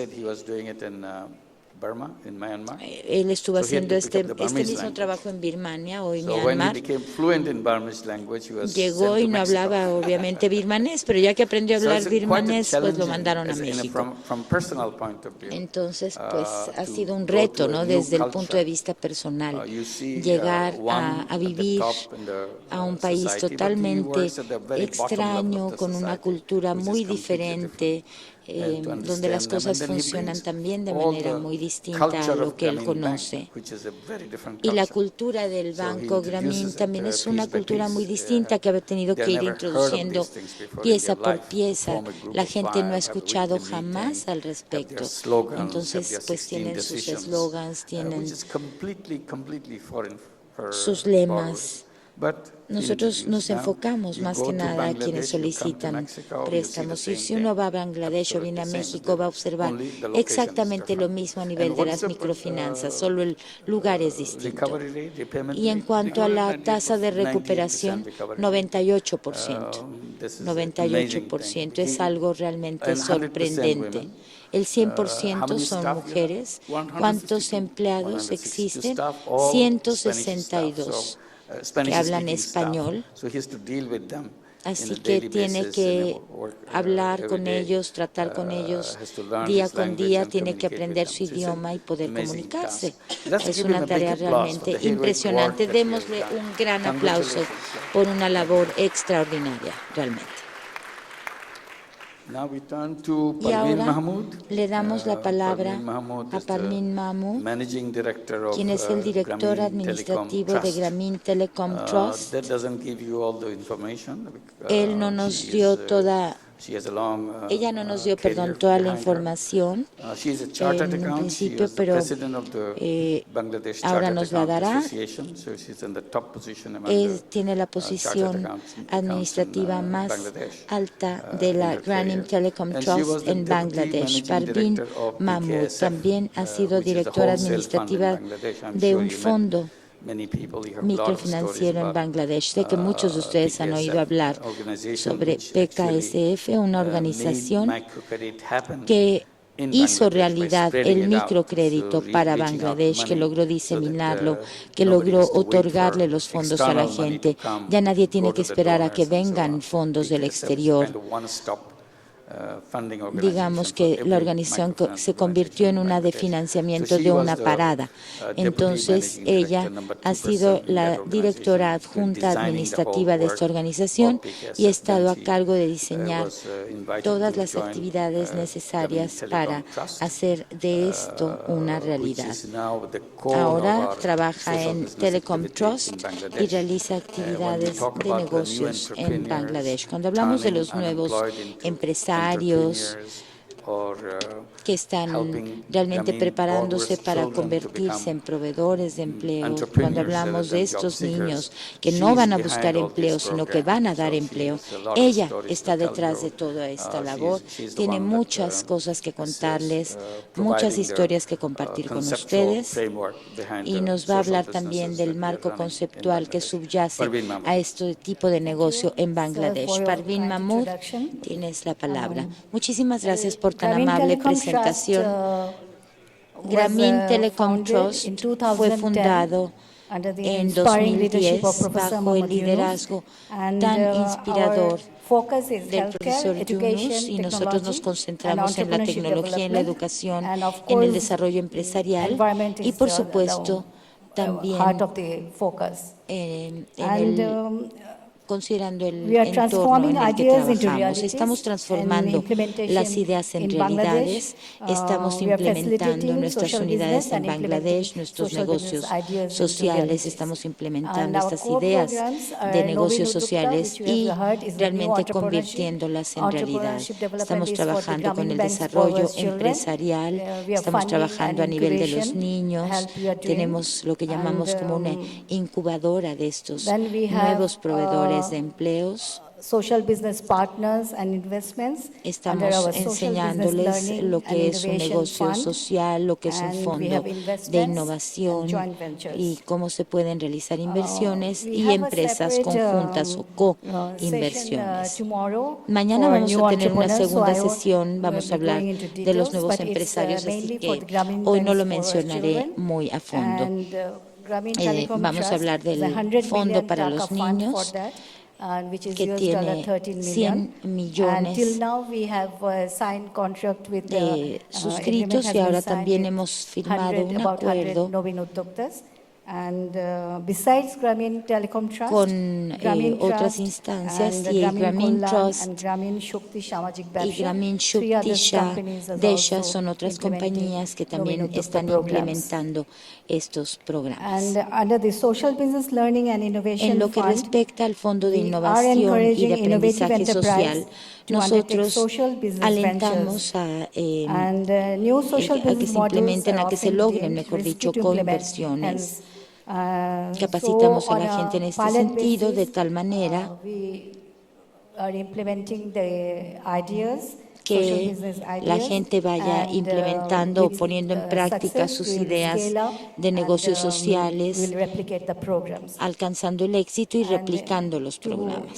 Él estuvo haciendo este mismo trabajo en Birmania o en Myanmar. Llegó y no hablaba obviamente birmanés, pero ya que aprendió a hablar birmanés, pues lo mandaron a México. Entonces, pues ha sido un reto, ¿no? Desde el punto de vista personal, llegar a vivir a un país totalmente extraño, con una cultura muy diferente, donde las cosas funcionan también de manera muy distinta a lo que él conoce. Y la cultura del Banco Grameen también es una cultura muy distinta que ha tenido que ir introduciendo pieza por pieza. La gente no ha escuchado jamás al respecto. Entonces, pues tienen sus eslogans, tienen sus lemas. Nosotros nos enfocamos más que nada a quienes solicitan préstamos. Y si uno va a Bangladesh o viene a México, va a observar exactamente lo mismo a nivel de las microfinanzas, solo el lugar es distinto. Y en cuanto a la tasa de recuperación, 98%. 98% es algo realmente sorprendente. El 100% son mujeres. ¿Cuántos empleados existen? 162. Que hablan español, así que tiene que hablar con ellos, tratar con ellos día con día, tiene que aprender su idioma y poder comunicarse. Es una tarea realmente impresionante. Démosle un gran aplauso por una labor extraordinaria, realmente. Y ahora le damos la palabra a Parveen Mahmood, quien es el director administrativo de Grameen Telecom Trust. Él no nos dio ella no nos dio, toda la información en un principio, pero ahora nos la dará. Él tiene la posición administrativa más alta de la Grameen Telecom Trust en Bangladesh. Parveen Mahmood también ha sido directora administrativa de un fondo microfinanciero en Bangladesh. Sé que muchos de ustedes han oído hablar sobre PKSF, una organización que hizo realidad el microcrédito para Bangladesh, que logró diseminarlo, que logró otorgarle los fondos a la gente. Ya nadie tiene que esperar a que vengan fondos del exterior. Digamos que la organización se convirtió en una de financiamiento de una parada. Entonces, ella ha sido la directora adjunta administrativa de esta organización y ha estado a cargo de diseñar todas las actividades necesarias para hacer de esto una realidad. Ahora trabaja en Telecom Trust y realiza actividades de negocios en Bangladesh. Cuando hablamos de los nuevos empresarios, que están realmente preparándose para convertirse en proveedores de empleo. Cuando hablamos de estos niños que no van a buscar empleo, sino que van a dar empleo, ella está detrás de toda esta labor. Tiene muchas cosas que contarles, muchas historias que compartir con ustedes, y nos va a hablar también del marco conceptual que subyace a este tipo de negocio en Bangladesh. Parveen Mahmood, tienes la palabra. Muchísimas gracias por tan amable presentación. Grameen Telecom Trust fue fundado en 2010 bajo el liderazgo tan inspirador del profesor Yunus, y nosotros nos concentramos en la tecnología, en la educación, en el desarrollo empresarial y, por supuesto, también considerando el entorno en el que trabajamos. Estamos transformando las ideas en realidades, estamos implementando nuestras unidades en Bangladesh, nuestros negocios sociales, estamos implementando estas ideas de negocios sociales y realmente convirtiéndolas en realidad. Estamos trabajando con el desarrollo empresarial, estamos trabajando a nivel de los niños, tenemos lo que llamamos como una incubadora de estos nuevos proveedores de empleos. Estamos enseñándoles lo que es un negocio social, lo que es un fondo de innovación y cómo se pueden realizar inversiones y empresas conjuntas o co-inversiones. Mañana vamos a tener una segunda sesión, vamos a hablar de los nuevos empresarios, así que hoy no lo mencionaré muy a fondo. Vamos a hablar del fondo para los niños, que tiene 100 millones de suscritos, y ahora también hemos firmado un acuerdo con otras instancias, y el Grameen Trust y Grameen Shakti Desha son otras compañías que también están implementando estos programas. En lo que respecta al Fondo de Innovación y de Aprendizaje Social, nosotros alentamos a que se implementen, a que se logren, mejor dicho, coinversiones. Capacitamos a la gente en este sentido de tal manera que la gente vaya implementando o poniendo en práctica sus ideas de negocios sociales, alcanzando el éxito y replicando los programas.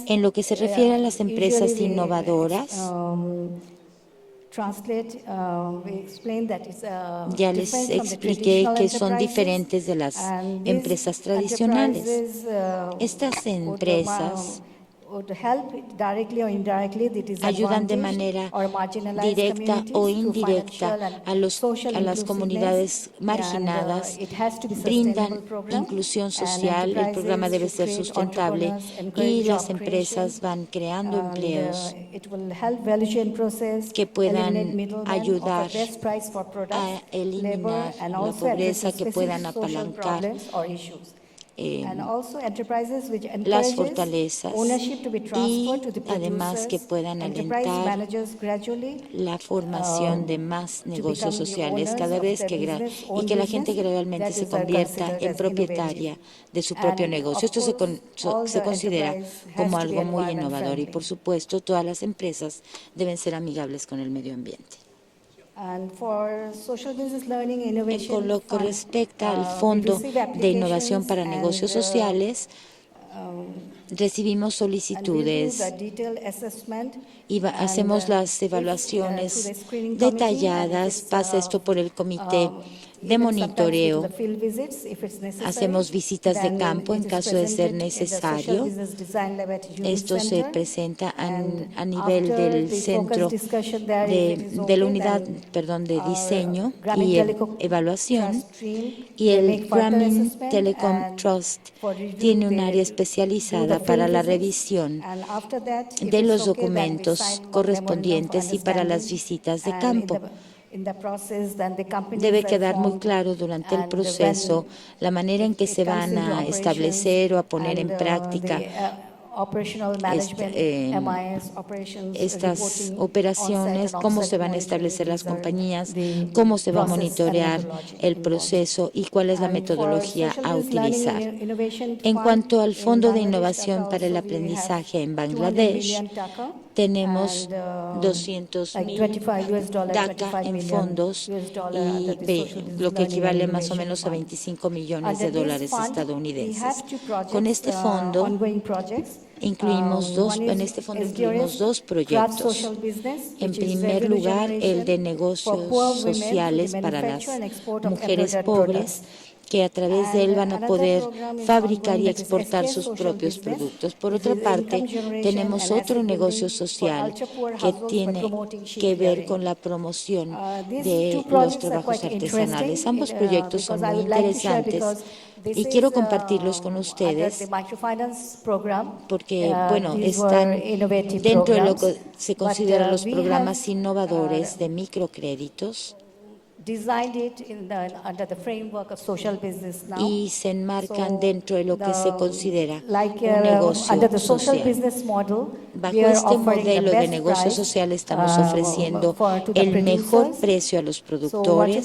En lo que se refiere a las empresas innovadoras, ya les expliqué que son diferentes de las empresas tradicionales. Estas empresas ayudan de manera directa o indirecta a las comunidades marginadas, brindan inclusión social, el programa debe ser sustentable y las empresas van creando empleos que puedan ayudar a eliminar la pobreza, que puedan apalancar las fortalezas y además que puedan alentar la formación de más negocios sociales cada vez y que la gente gradualmente se convierta en propietaria de su propio negocio. Esto se considera como algo muy innovador y, por supuesto, todas las empresas deben ser amigables con el medio ambiente. Con lo que respecta al Fondo de Innovación para Negocios Sociales, recibimos solicitudes y hacemos las evaluaciones detalladas, pasa esto por el comité de monitoreo, hacemos visitas de campo en caso de ser necesario. Esto se presenta a nivel del centro de la unidad de diseño y evaluación, y el Grameen Telecom Trust tiene un área especializada para la revisión de los documentos correspondientes y para las visitas de campo. Debe quedar muy claro durante el proceso la manera en que se van a establecer o a poner en práctica estas operaciones, cómo se van a establecer las compañías, cómo se va a monitorear el proceso y cuál es la metodología a utilizar. En cuanto al Fondo de Innovación para el Aprendizaje en Bangladesh, tenemos $200,000 en fondos, y lo que equivale más o menos a $25 millones estadounidenses. Con este fondo incluimos dos proyectos. En primer lugar, el de negocios sociales para las mujeres pobres, que a través de él van a poder fabricar y exportar sus propios productos. Por otra parte, tenemos otro negocio social que tiene que ver con la promoción de los trabajos artesanales. Ambos proyectos son muy interesantes y quiero compartirlos con ustedes porque, bueno, están dentro de lo que se considera los programas innovadores de microcréditos, y se enmarcan dentro de lo que se considera un negocio social. Bajo este modelo de negocio social estamos ofreciendo el mejor precio a los productores,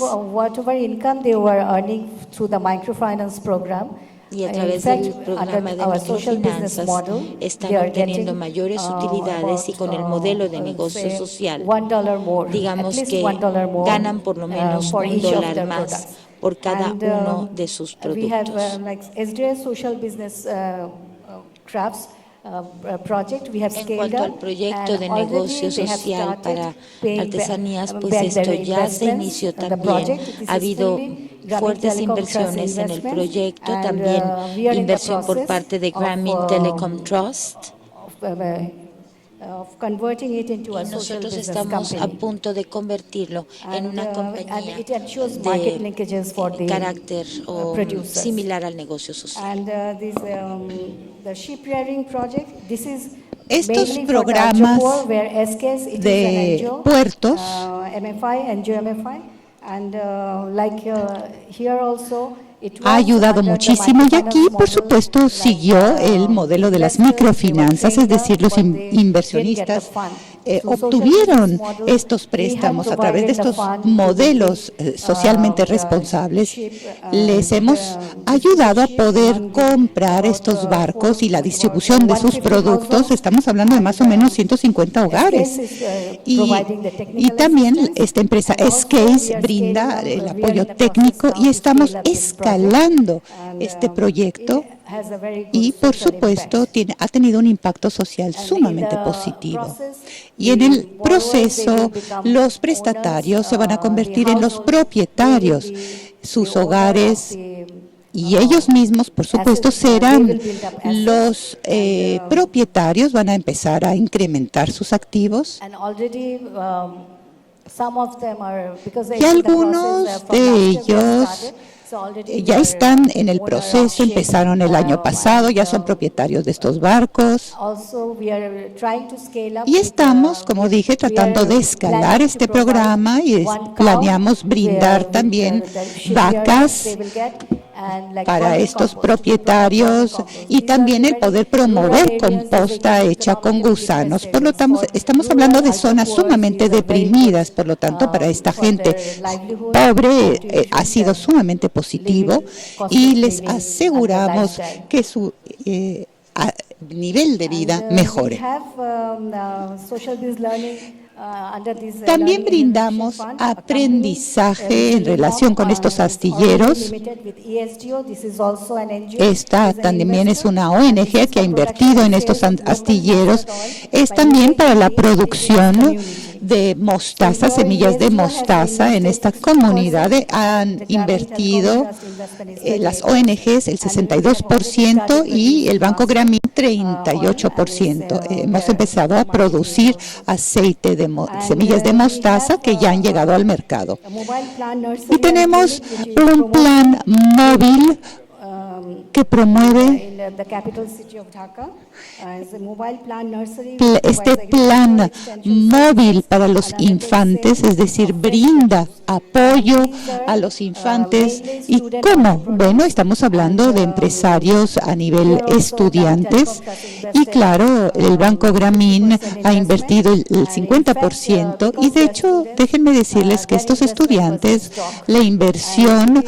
y a través del programa de microfinanzas están obteniendo mayores utilidades, y con el modelo de negocio social, digamos que ganan por lo menos $1 más por cada uno de sus productos. En cuanto al proyecto de negocio social para artesanías, pues esto ya se inició también. Ha habido fuertes inversiones en el proyecto, también inversión por parte de Grameen Telecom Trust. Y nosotros estamos a punto de convertirlo en una compañía de carácter similar al negocio social. Estos programas de puertos ha ayudado muchísimo, y aquí, por supuesto, siguió el modelo de las microfinanzas, es decir, los inversionistas obtuvieron estos préstamos a través de estos modelos socialmente responsables. Les hemos ayudado a poder comprar estos barcos y la distribución de sus productos. Estamos hablando de más o menos 150 hogares. Y también esta empresa S-Case brinda el apoyo técnico, y estamos escalando este proyecto. Y, por supuesto, ha tenido un impacto social sumamente positivo. Y en el proceso, los prestatarios se van a convertir en los propietarios. Sus hogares y ellos mismos, por supuesto, serán los propietarios, van a empezar a incrementar sus activos. Y algunos de ellos ya están en el proceso, empezaron el año pasado, ya son propietarios de estos barcos. Y estamos, como dije, tratando de escalar este programa, y planeamos brindar también vacas para estos propietarios, y también el poder promover composta hecha con gusanos. Por lo tanto, estamos hablando de zonas sumamente deprimidas. Por lo tanto, para esta gente pobre ha sido sumamente positivo, y les aseguramos que su nivel de vida mejore. También brindamos aprendizaje en relación con estos astilleros. Esta también es una ONG que ha invertido en estos astilleros. Es también para la producción de mostaza, semillas de mostaza en esta comunidad. Han invertido las ONGs el 62% y el Banco Grameen 38%. Hemos empezado a producir aceite de semillas de mostaza que ya han llegado al mercado. Y tenemos un plan móvil que promueve este plan móvil para los infantes, es decir, brinda apoyo a los infantes. ¿Y cómo? Bueno, estamos hablando de empresarios a nivel estudiantes y claro, el Banco Grameen ha invertido el 50% y de hecho, déjenme decirles que estos estudiantes, la inversión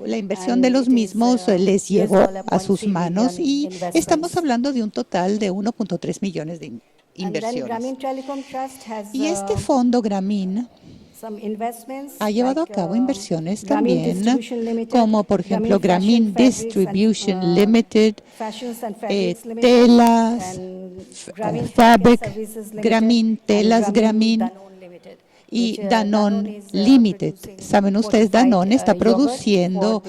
la inversión de los mismos les llegó a sus manos y estamos hablando de un total de 1.3 millones de inversiones. Y este fondo Grameen ha llevado a cabo inversiones también, como por ejemplo Grameen Distribution Limited, telas, Fabric Grameen, telas Grameen y Danone Limited. Saben ustedes, Danone está produciendo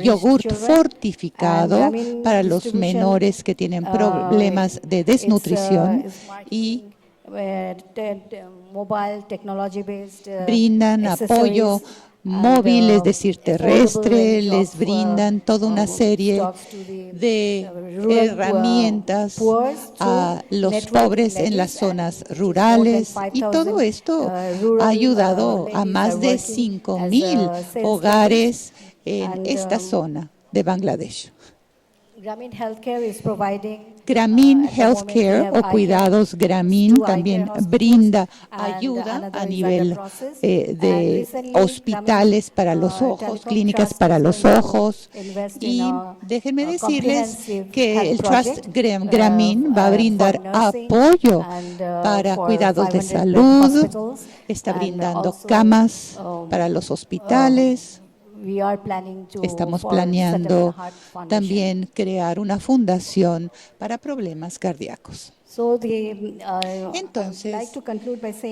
yogurt fortificado para los menores que tienen problemas de desnutrición y brindan apoyo móvil, es decir, terrestre, les brindan toda una serie de herramientas a los pobres en las zonas rurales y todo esto ha ayudado a más de 5,000 hogares en esta zona de Bangladesh. Grameen Healthcare o Cuidados Grameen también brinda ayuda a nivel de hospitales para los ojos, clínicas para los ojos. Y déjenme decirles que el Trust Grameen va a brindar apoyo para cuidados de salud, está brindando camas para los hospitales. Estamos planeando también crear una fundación para problemas cardíacos. Entonces,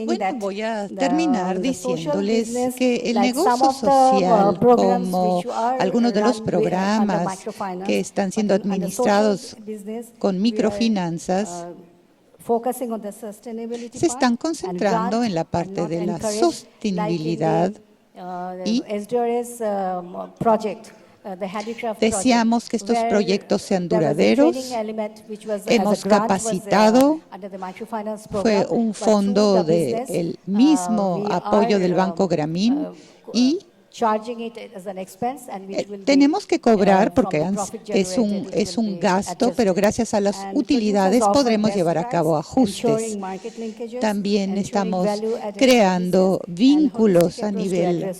bueno, voy a terminar diciéndoles que el negocio social, como algunos de los programas que están siendo administrados con microfinanzas, se están concentrando en la parte de la sostenibilidad. Y deseamos que estos proyectos sean duraderos. Hemos capacitado, fue un fondo del mismo apoyo del Banco Grameen y tenemos que cobrar porque es un gasto, pero gracias a las utilidades podremos llevar a cabo ajustes. También estamos creando vínculos a nivel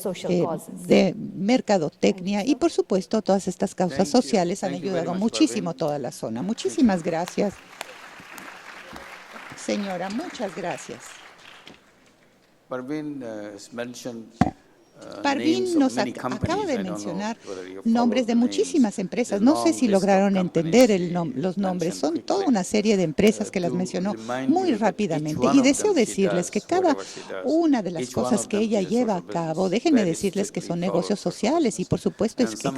de mercadotecnia y, por supuesto, todas estas causas sociales han ayudado muchísimo a toda la zona. Muchísimas gracias, señora. Muchas gracias. Parveen nos acaba de mencionar nombres de muchísimas empresas. No sé si lograron entender los nombres. Son toda una serie de empresas que las mencionó muy rápidamente. Y deseo decirles que cada una de las cosas que ella lleva a cabo, déjenme decirles que son negocios sociales y por supuesto es que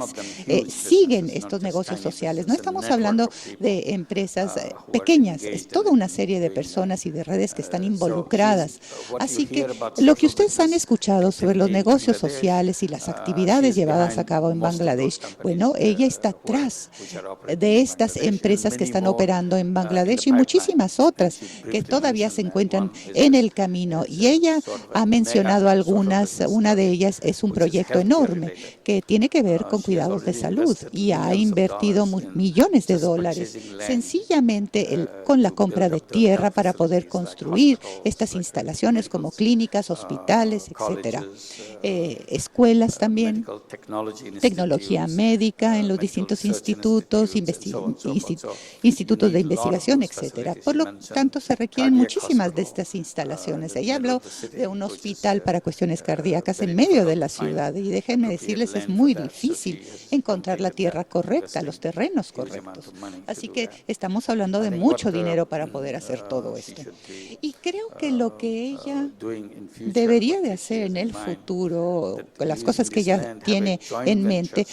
siguen estos negocios sociales. No estamos hablando de empresas pequeñas. Es toda una serie de personas y de redes que están involucradas. Así que lo que ustedes han escuchado sobre los negocios sociales y las actividades llevadas a cabo en Bangladesh. Bueno, ella está atrás de estas empresas que están operando en Bangladesh y muchísimas otras que todavía se encuentran en el camino. Y ella ha mencionado algunas. Una de ellas es un proyecto enorme que tiene que ver con cuidados de salud y ha invertido millones de dólares sencillamente con la compra de tierra para poder construir estas instalaciones como clínicas, hospitales, etcétera. Escuelas también, tecnología médica en los distintos institutos, institutos de investigación, etcétera. Por lo tanto, se requieren muchísimas de estas instalaciones. Ella habló de un hospital para cuestiones cardíacas en medio de la ciudad y déjenme decirles, es muy difícil encontrar la tierra correcta, los terrenos correctos. Así que estamos hablando de mucho dinero para poder hacer todo esto. Y creo que lo que ella debería de hacer en el futuro o las cosas que ella tiene en mente,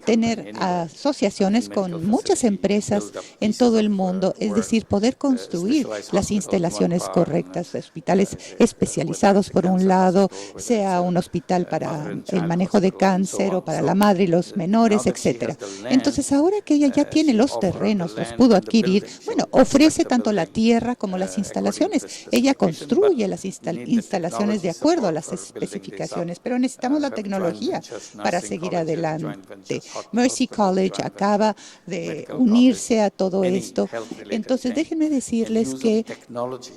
tener asociaciones con muchas empresas en todo el mundo, es decir, poder construir las instalaciones correctas, hospitales especializados por un lado, sea un hospital para el manejo de cáncer o para la madre y los menores, etcétera. Entonces, ahora que ella ya tiene los terrenos, los pudo adquirir, bueno, ofrece tanto la tierra como las instalaciones. Ella construye las instalaciones de acuerdo a las especificaciones, pero necesitamos la tecnología para seguir adelante. Mercy College acaba de unirse a todo esto. Entonces, déjenme decirles que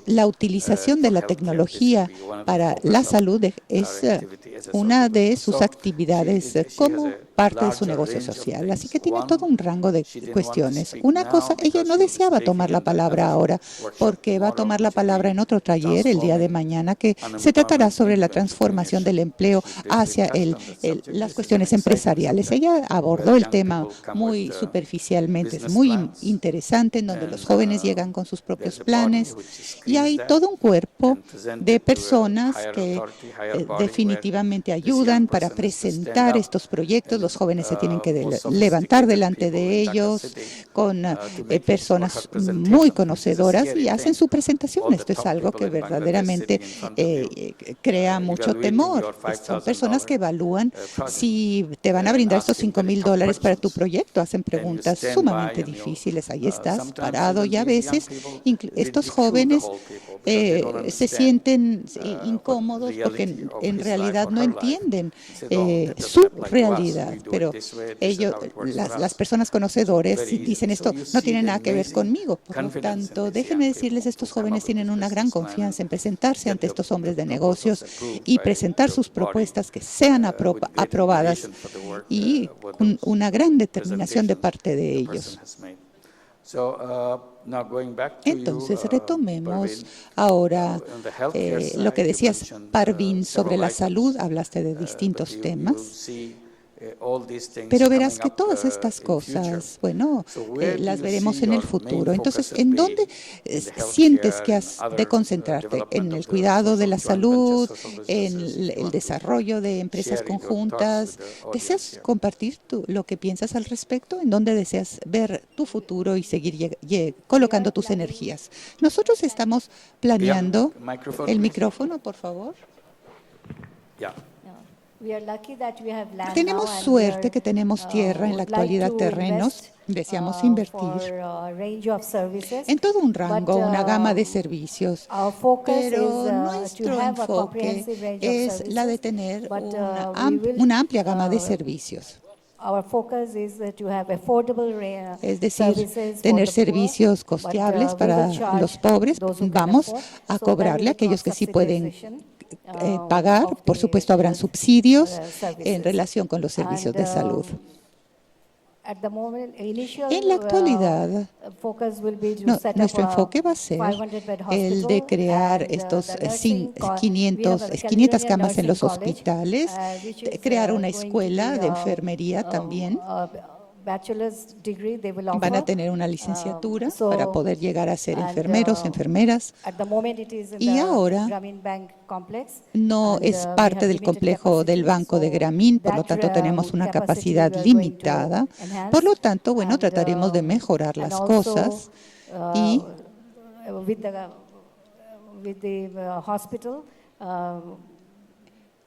la utilización de la tecnología para la salud es una de sus actividades como parte de su negocio social. Así que tiene todo un rango de cuestiones. Una cosa, ella no deseaba tomar la palabra ahora, porque va a tomar la palabra en otro taller el día de mañana, que se tratará sobre la transformación del empleo hacia las cuestiones empresariales. Ella abordó el tema muy superficialmente, es muy interesante, en donde los jóvenes llegan con sus propios planes y hay todo un cuerpo de personas que definitivamente ayudan para presentar estos proyectos. Los jóvenes se tienen que levantar delante de ellos con personas muy conocedoras y hacen su presentación. Esto es algo que verdaderamente crea mucho temor. Son personas que evalúan si te van a brindar estos $5,000 para tu proyecto. Hacen preguntas sumamente difíciles. Ahí estás parado y a veces estos jóvenes se sienten incómodos porque en realidad no entienden su realidad. Pero ellos, las personas conocedores dicen esto no tiene nada que ver conmigo. Por lo tanto, déjenme decirles, estos jóvenes tienen una gran confianza en presentarse ante estos hombres de negocios y presentar sus propuestas que sean aprobadas y una gran determinación de parte de ellos. Entonces, retomemos ahora lo que decías, Parvin, sobre la salud. Hablaste de distintos temas. Pero verás que todas estas cosas, bueno, las veremos en el futuro. Entonces, ¿en dónde sientes que has de concentrarte? ¿En el cuidado de la salud? ¿En el desarrollo de empresas conjuntas? ¿Deseas compartir lo que piensas al respecto? ¿En dónde deseas ver tu futuro y seguir colocando tus energías? Nosotros estamos planeando... El micrófono, por favor. Tenemos suerte que tenemos tierra en la actualidad, terrenos. Deseamos invertir en todo un rango, una gama de servicios, pero nuestro enfoque es la de tener una amplia gama de servicios. Es decir, tener servicios costeables para los pobres. Vamos a cobrarle a aquellos que sí pueden pagar. Por supuesto, habrán subsidios en relación con los servicios de salud. En la actualidad, nuestro enfoque va a ser el de crear estos 500 camas en los hospitales, crear una escuela de enfermería también. Van a tener una licenciatura para poder llegar a ser enfermeros, enfermeras. Y ahora no es parte del complejo del Banco de Grameen, por lo tanto tenemos una capacidad limitada. Por lo tanto, bueno, trataremos de mejorar las cosas y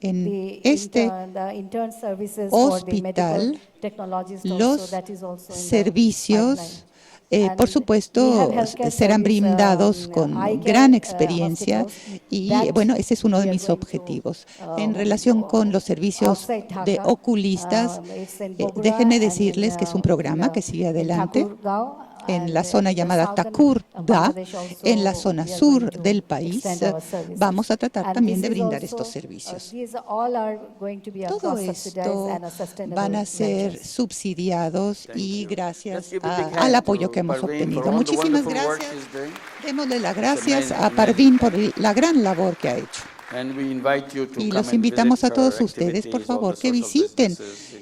en este hospital, los servicios, por supuesto, serán brindados con gran experiencia y, bueno, ese es uno de mis objetivos. En relación con los servicios de oculistas, déjenme decirles que es un programa que sigue adelante en la zona llamada Thakur-Da, en la zona sur del país. Vamos a tratar también de brindar estos servicios. Todo esto van a ser subsidiados y gracias al apoyo que hemos obtenido. Muchísimas gracias. Démosle las gracias a Parvin por la gran labor que ha hecho. Y los invitamos a todos ustedes, por favor, que visiten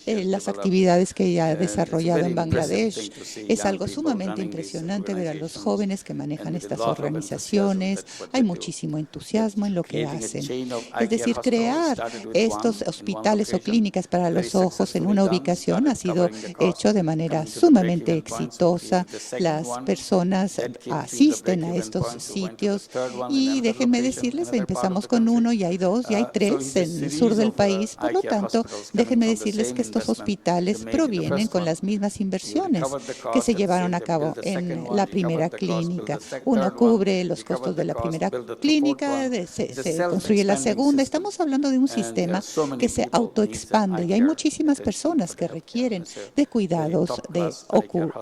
las actividades que ella ha desarrollado en Bangladesh. Es algo sumamente impresionante ver a los jóvenes que manejan estas organizaciones. Hay muchísimo entusiasmo en lo que hacen. Es decir, crear estos hospitales o clínicas para los ojos en una ubicación ha sido hecho de manera sumamente exitosa. Las personas asisten a estos sitios y déjenme decirles, empezamos con uno y hay dos y hay tres en el sur del país. Por lo tanto, déjenme decirles que estos hospitales provienen con las mismas inversiones que se llevaron a cabo en la primera clínica. Uno cubre los costos de la primera clínica, se construye la segunda. Estamos hablando de un sistema que se autoexpande y hay muchísimas personas que requieren de cuidados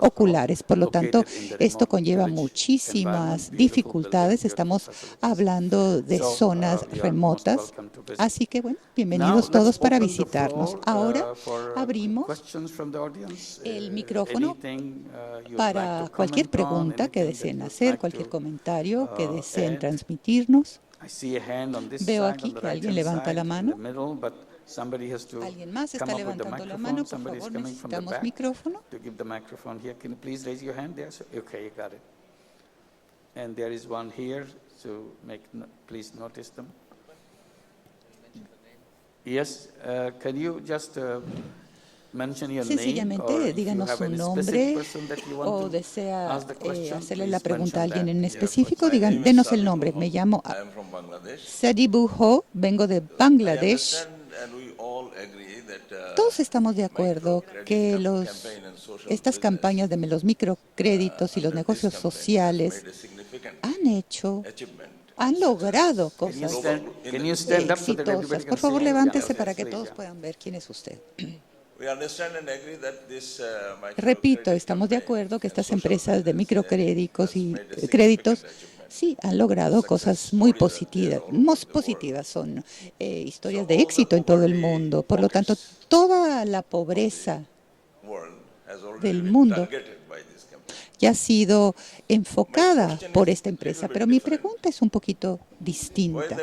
oculares. Por lo tanto, esto conlleva muchísimas dificultades. Estamos hablando de zonas remotas. Así que, bueno, bienvenidos todos para visitarnos. Ahora abrimos el micrófono para cualquier pregunta que deseen hacer, cualquier comentario que deseen transmitirnos. Veo aquí que alguien levanta la mano. Alguien más está levantando la mano. Por favor, necesitamos micrófono. And there is one here, so please notice them. Yes, can you just mention your name? Sencillamente, díganos su nombre o desea hacerle la pregunta a alguien en específico. Denos el nombre. Me llamo Sadibu Ho, vengo de Bangladesh. Todos estamos de acuerdo que estas campañas de los microcréditos y los negocios sociales han logrado cosas exitosas. Por favor, levántese para que todos puedan ver quién es usted. Repito, estamos de acuerdo que estas empresas de microcréditos y créditos sí han logrado cosas muy positivas. Son historias de éxito en todo el mundo. Por lo tanto, toda la pobreza del mundo ya ha sido enfocada por esta empresa. Pero mi pregunta es un poquito distinta.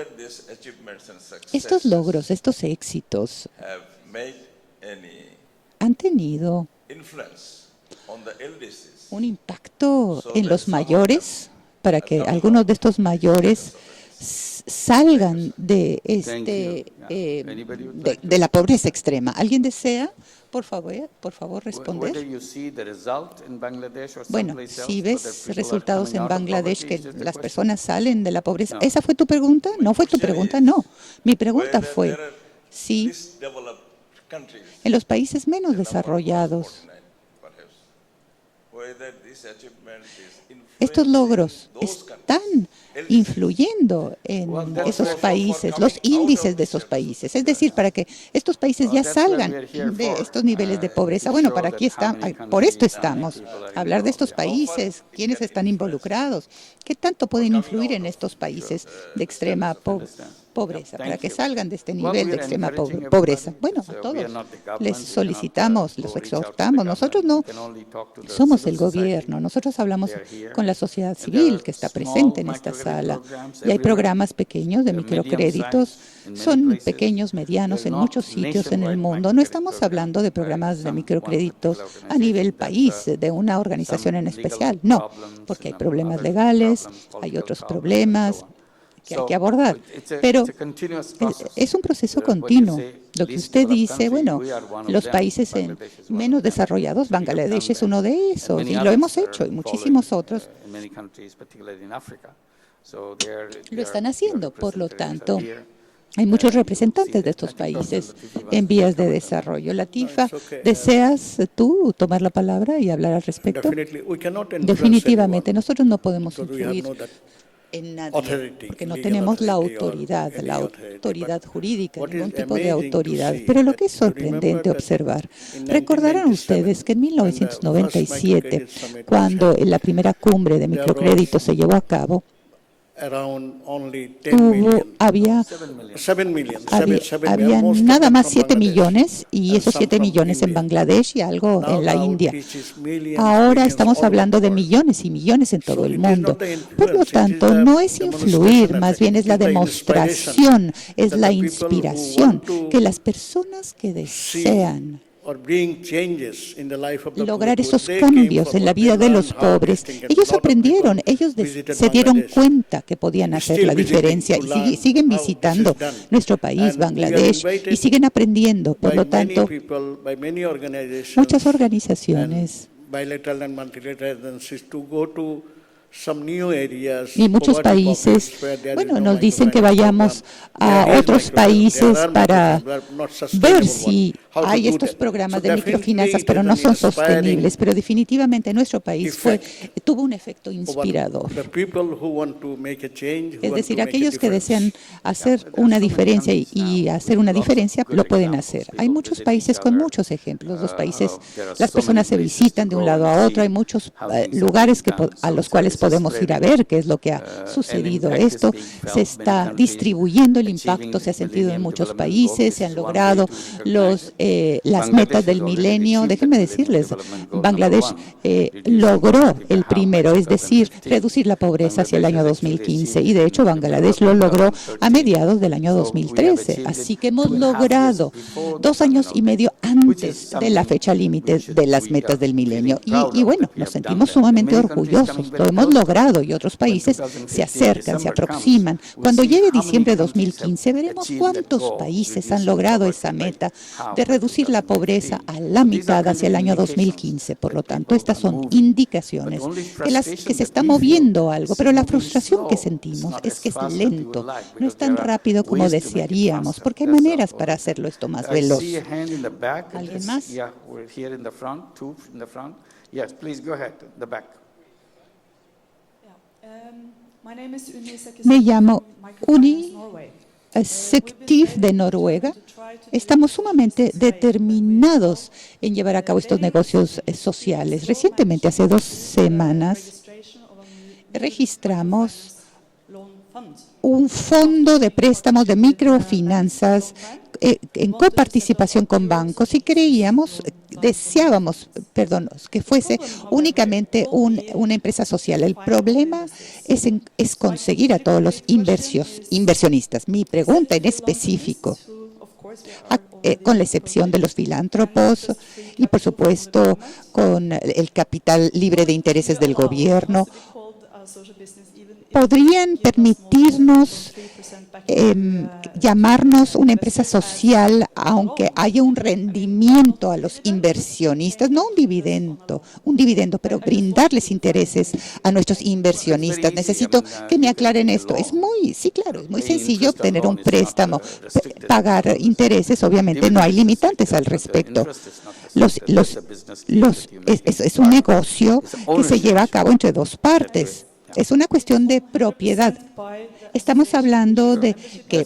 Estos logros, estos éxitos, ¿han tenido un impacto en los mayores para que algunos de estos mayores salgan de la pobreza extrema? ¿Alguien desea, por favor, responder? Bueno, si ves resultados en Bangladesh que las personas salen de la pobreza, ¿esa fue tu pregunta? ¿No fue tu pregunta? No. Mi pregunta fue si en los países menos desarrollados estos logros están influyendo en esos países, los índices de esos países. Es decir, para que estos países ya salgan de estos niveles de pobreza. Bueno, por esto estamos. Hablar de estos países, quiénes están involucrados, qué tanto pueden influir en estos países de extrema pobreza, para que salgan de este nivel de extrema pobreza. Bueno, a todos les solicitamos, los exhortamos. Nosotros no somos el gobierno, nosotros hablamos con la sociedad civil que está presente en esta sala. Y hay programas pequeños de microcréditos, son pequeños, medianos en muchos sitios en el mundo. No estamos hablando de programas de microcréditos a nivel país, de una organización en especial, no, porque hay problemas legales, hay otros problemas que hay que abordar, pero es un proceso continuo. Lo que usted dice, bueno, los países menos desarrollados, Bangladesh es uno de esos, y lo hemos hecho, y muchísimos otros lo están haciendo. Por lo tanto, hay muchos representantes de estos países en vías de desarrollo. Latifa, ¿deseas tú tomar la palabra y hablar al respecto? Definitivamente, nosotros no podemos influir en nadie, porque no tenemos la autoridad jurídica, ningún tipo de autoridad. Pero lo que es sorprendente observar, recordarán ustedes que en 1997, cuando la primera cumbre de microcrédito se llevó a cabo, había nada más 7 millones, y esos 7 millones en Bangladesh y algo en la India. Ahora estamos hablando de millones y millones en todo el mundo. Por lo tanto, no es influir, más bien es la demostración, es la inspiración que las personas que desean lograr esos cambios en la vida de los pobres. Ellos aprendieron, ellos se dieron cuenta que podían hacer la diferencia y siguen visitando nuestro país, Bangladesh, y siguen aprendiendo. Por lo tanto, muchas organizaciones y muchos países, nos dicen que vayamos a otros países para ver si hay estos programas de microfinanzas, pero no son sostenibles. Pero definitivamente nuestro país tuvo un efecto inspirador. Es decir, aquellos que desean hacer una diferencia y hacer una diferencia lo pueden hacer. Hay muchos países con muchos ejemplos. Las personas se visitan de un lado a otro. Hay muchos lugares a los cuales podemos ir a ver qué es lo que ha sucedido. Esto se está distribuyendo, el impacto se ha sentido en muchos países, se han logrado las metas del milenio. Déjenme decirles, Bangladesh logró el primero, es decir, reducir la pobreza hacia el año 2015, y de hecho Bangladesh lo logró a mediados del año 2013. Así que hemos logrado 2 años y medio antes de la fecha límite de las metas del milenio. Y nos sentimos sumamente orgullosos. Lo hemos logrado y otros países se acercan, se aproximan. Cuando llegue diciembre de 2015, veremos cuántos países han logrado esa meta de reducir la pobreza a la mitad hacia el año 2015. Por lo tanto, estas son indicaciones que se está moviendo algo, pero la frustración que sentimos es que es lento, no es tan rápido como desearíamos, porque hay maneras para hacerlo esto más veloz. ¿Alguien más? Me llamo Uni Sektiv de Noruega. Estamos sumamente determinados en llevar a cabo estos negocios sociales. Recientemente, hace 2 semanas, registramos un fondo de préstamos de microfinanzas en coparticipación con bancos y deseábamos que fuese únicamente una empresa social. El problema es conseguir a todos los inversionistas. Mi pregunta en específico, con la excepción de los filántropos y, por supuesto, con el capital libre de intereses del gobierno, ¿podrían permitirnos llamarnos una empresa social aunque haya un rendimiento a los inversionistas? No un dividendo, pero brindarles intereses a nuestros inversionistas. Necesito que me aclaren esto. Es muy sencillo obtener un préstamo, pagar intereses. Obviamente no hay limitantes al respecto. Es un negocio que se lleva a cabo entre 2 partes. Es una cuestión de propiedad. Estamos hablando de que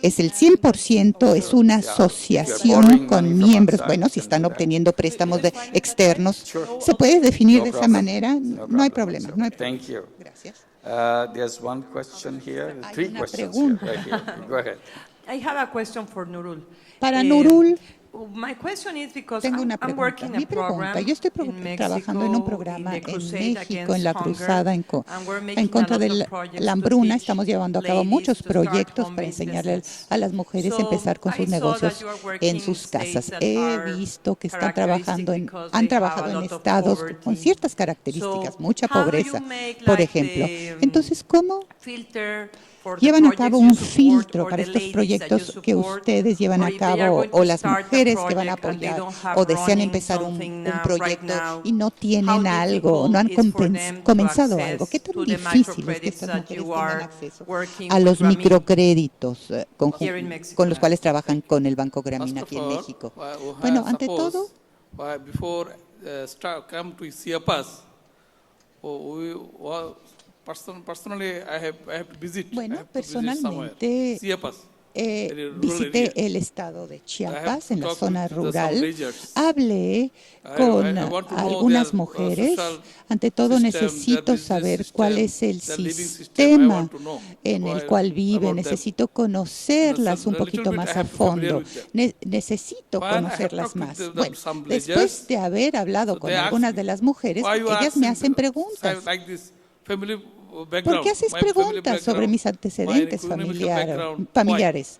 es el 100%, es una asociación con miembros. Si están obteniendo préstamos externos, ¿se puede definir de esa manera? No hay problema. Gracias. There's one question here. Hay 3 una questions pregunta. here, right here. Go ahead. I have a question for Nurul. Para Nurul, My question is because tengo una I'm pregunta. working Mi a program pregunta, yo estoy in trabajando en un Mexico, programa in the en crusade México, en la against cruzada hunger, and we're making en contra a lot de of projects la to hambruna. teach Estamos llevando a cabo ladies muchos to start proyectos para home-based enseñarle business. a las mujeres a empezar con sus I saw negocios that you are working en sus in casas. states that He are visto que están characteristic because han they have a trabajado en lot of estados poverty. con ciertas características, So, mucha how do you pobreza, make, por like, ejemplo. the, Entonces, ¿cómo filter for the llevan a projects cabo you un support filtro or para the estos ladies proyectos that you que support, ustedes llevan or a if they are cabo going o to las start a mujeres que van a project and they apoyar don't have o desean running empezar un something proyecto right now, y no how tienen algo, no han difficult is for them to comenzado access algo? ¿Qué tan to the difícil es que microcredits estas that mujeres you tengan are acceso working a with los Grameen microcréditos here in Mexico? con los cuales trabajan con el Banco Grameen First aquí of en all, México? we Bueno, have ante suppose, todo, before come to CIEPAS, personally I have to visit. bueno, I have to visit somewhere. personalmente CIEPAS. visité el estado de Chiapas, en la talked zona with some rural. villagers. Hablé con I want to know algunas their, mujeres. social Ante todo, system, necesito their business saber system, cuál es el their living system. I sistema want to know en el about cual viven. them. Necesito conocerlas un A little poquito bit más I a have to familiar fondo. with them. Necesito When I have conocerlas talked with más. them, Bueno, some después villagers, de haber hablado so con they ask algunas me, de las mujeres, why you ellas me asking hacen preguntas. like this family ¿Por background? qué haces My family preguntas sobre background, mis antecedentes my economical background, why? familiares?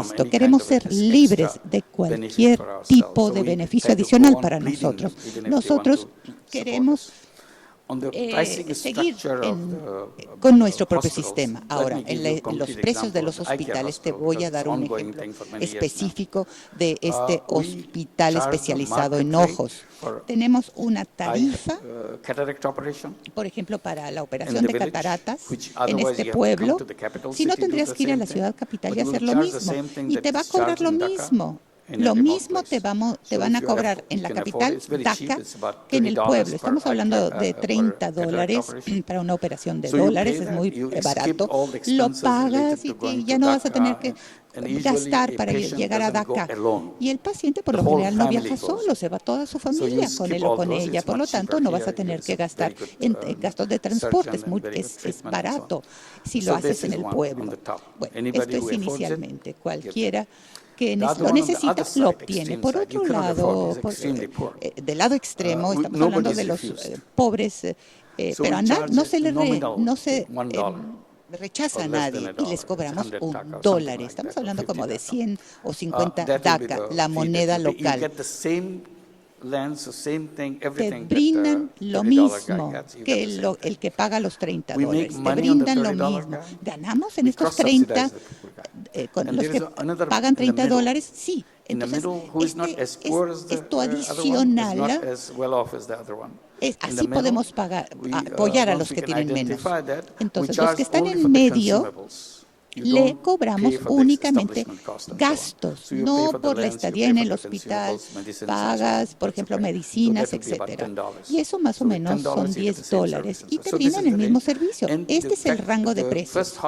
esto. Queremos ser libres de cualquier tipo de beneficio adicional para nosotros. Nosotros queremos seguir con nuestro propio sistema. Ahora, en los precios de los hospitales, te voy a dar un ejemplo específico de este hospital especializado en ojos. Tenemos una tarifa, por ejemplo, para la operación de cataratas en este pueblo. Si no, tendrías que ir a la ciudad capital y hacer lo mismo. Y te va a cobrar lo mismo. Lo mismo te van a cobrar en la capital, Dhaka, que en el pueblo. Estamos hablando de $30 para una operación de dólares, es muy barato. Lo pagas y ya no vas a tener que gastar para llegar a Dhaka. Y el paciente por lo general no viaja solo, se va toda su familia con él o con ella. Por lo tanto, no vas a tener que gastar en gastos de transporte, es barato si lo haces en el pueblo. Bueno, esto es inicialmente. Cualquiera que lo necesita, lo obtiene. Por otro lado, del lado extremo, estamos hablando de los pobres, pero no se rechaza a nadie y les cobramos $1. Estamos hablando como de 100 o 50 Dhaka, la moneda local. Te brindan lo mismo que el que paga los $30. Te brindan lo mismo. ¿Ganamos en estos 30? Con los que pagan $30, sí. Entonces, esto adicional, así podemos apoyar a los que tienen menos. Entonces, los que están en medio, le cobramos únicamente gastos, no por la estadía en el hospital, pagas, por ejemplo, medicinas, etcétera. Y eso más o menos son $10 y te brindan el mismo servicio. Este es el rango de precios.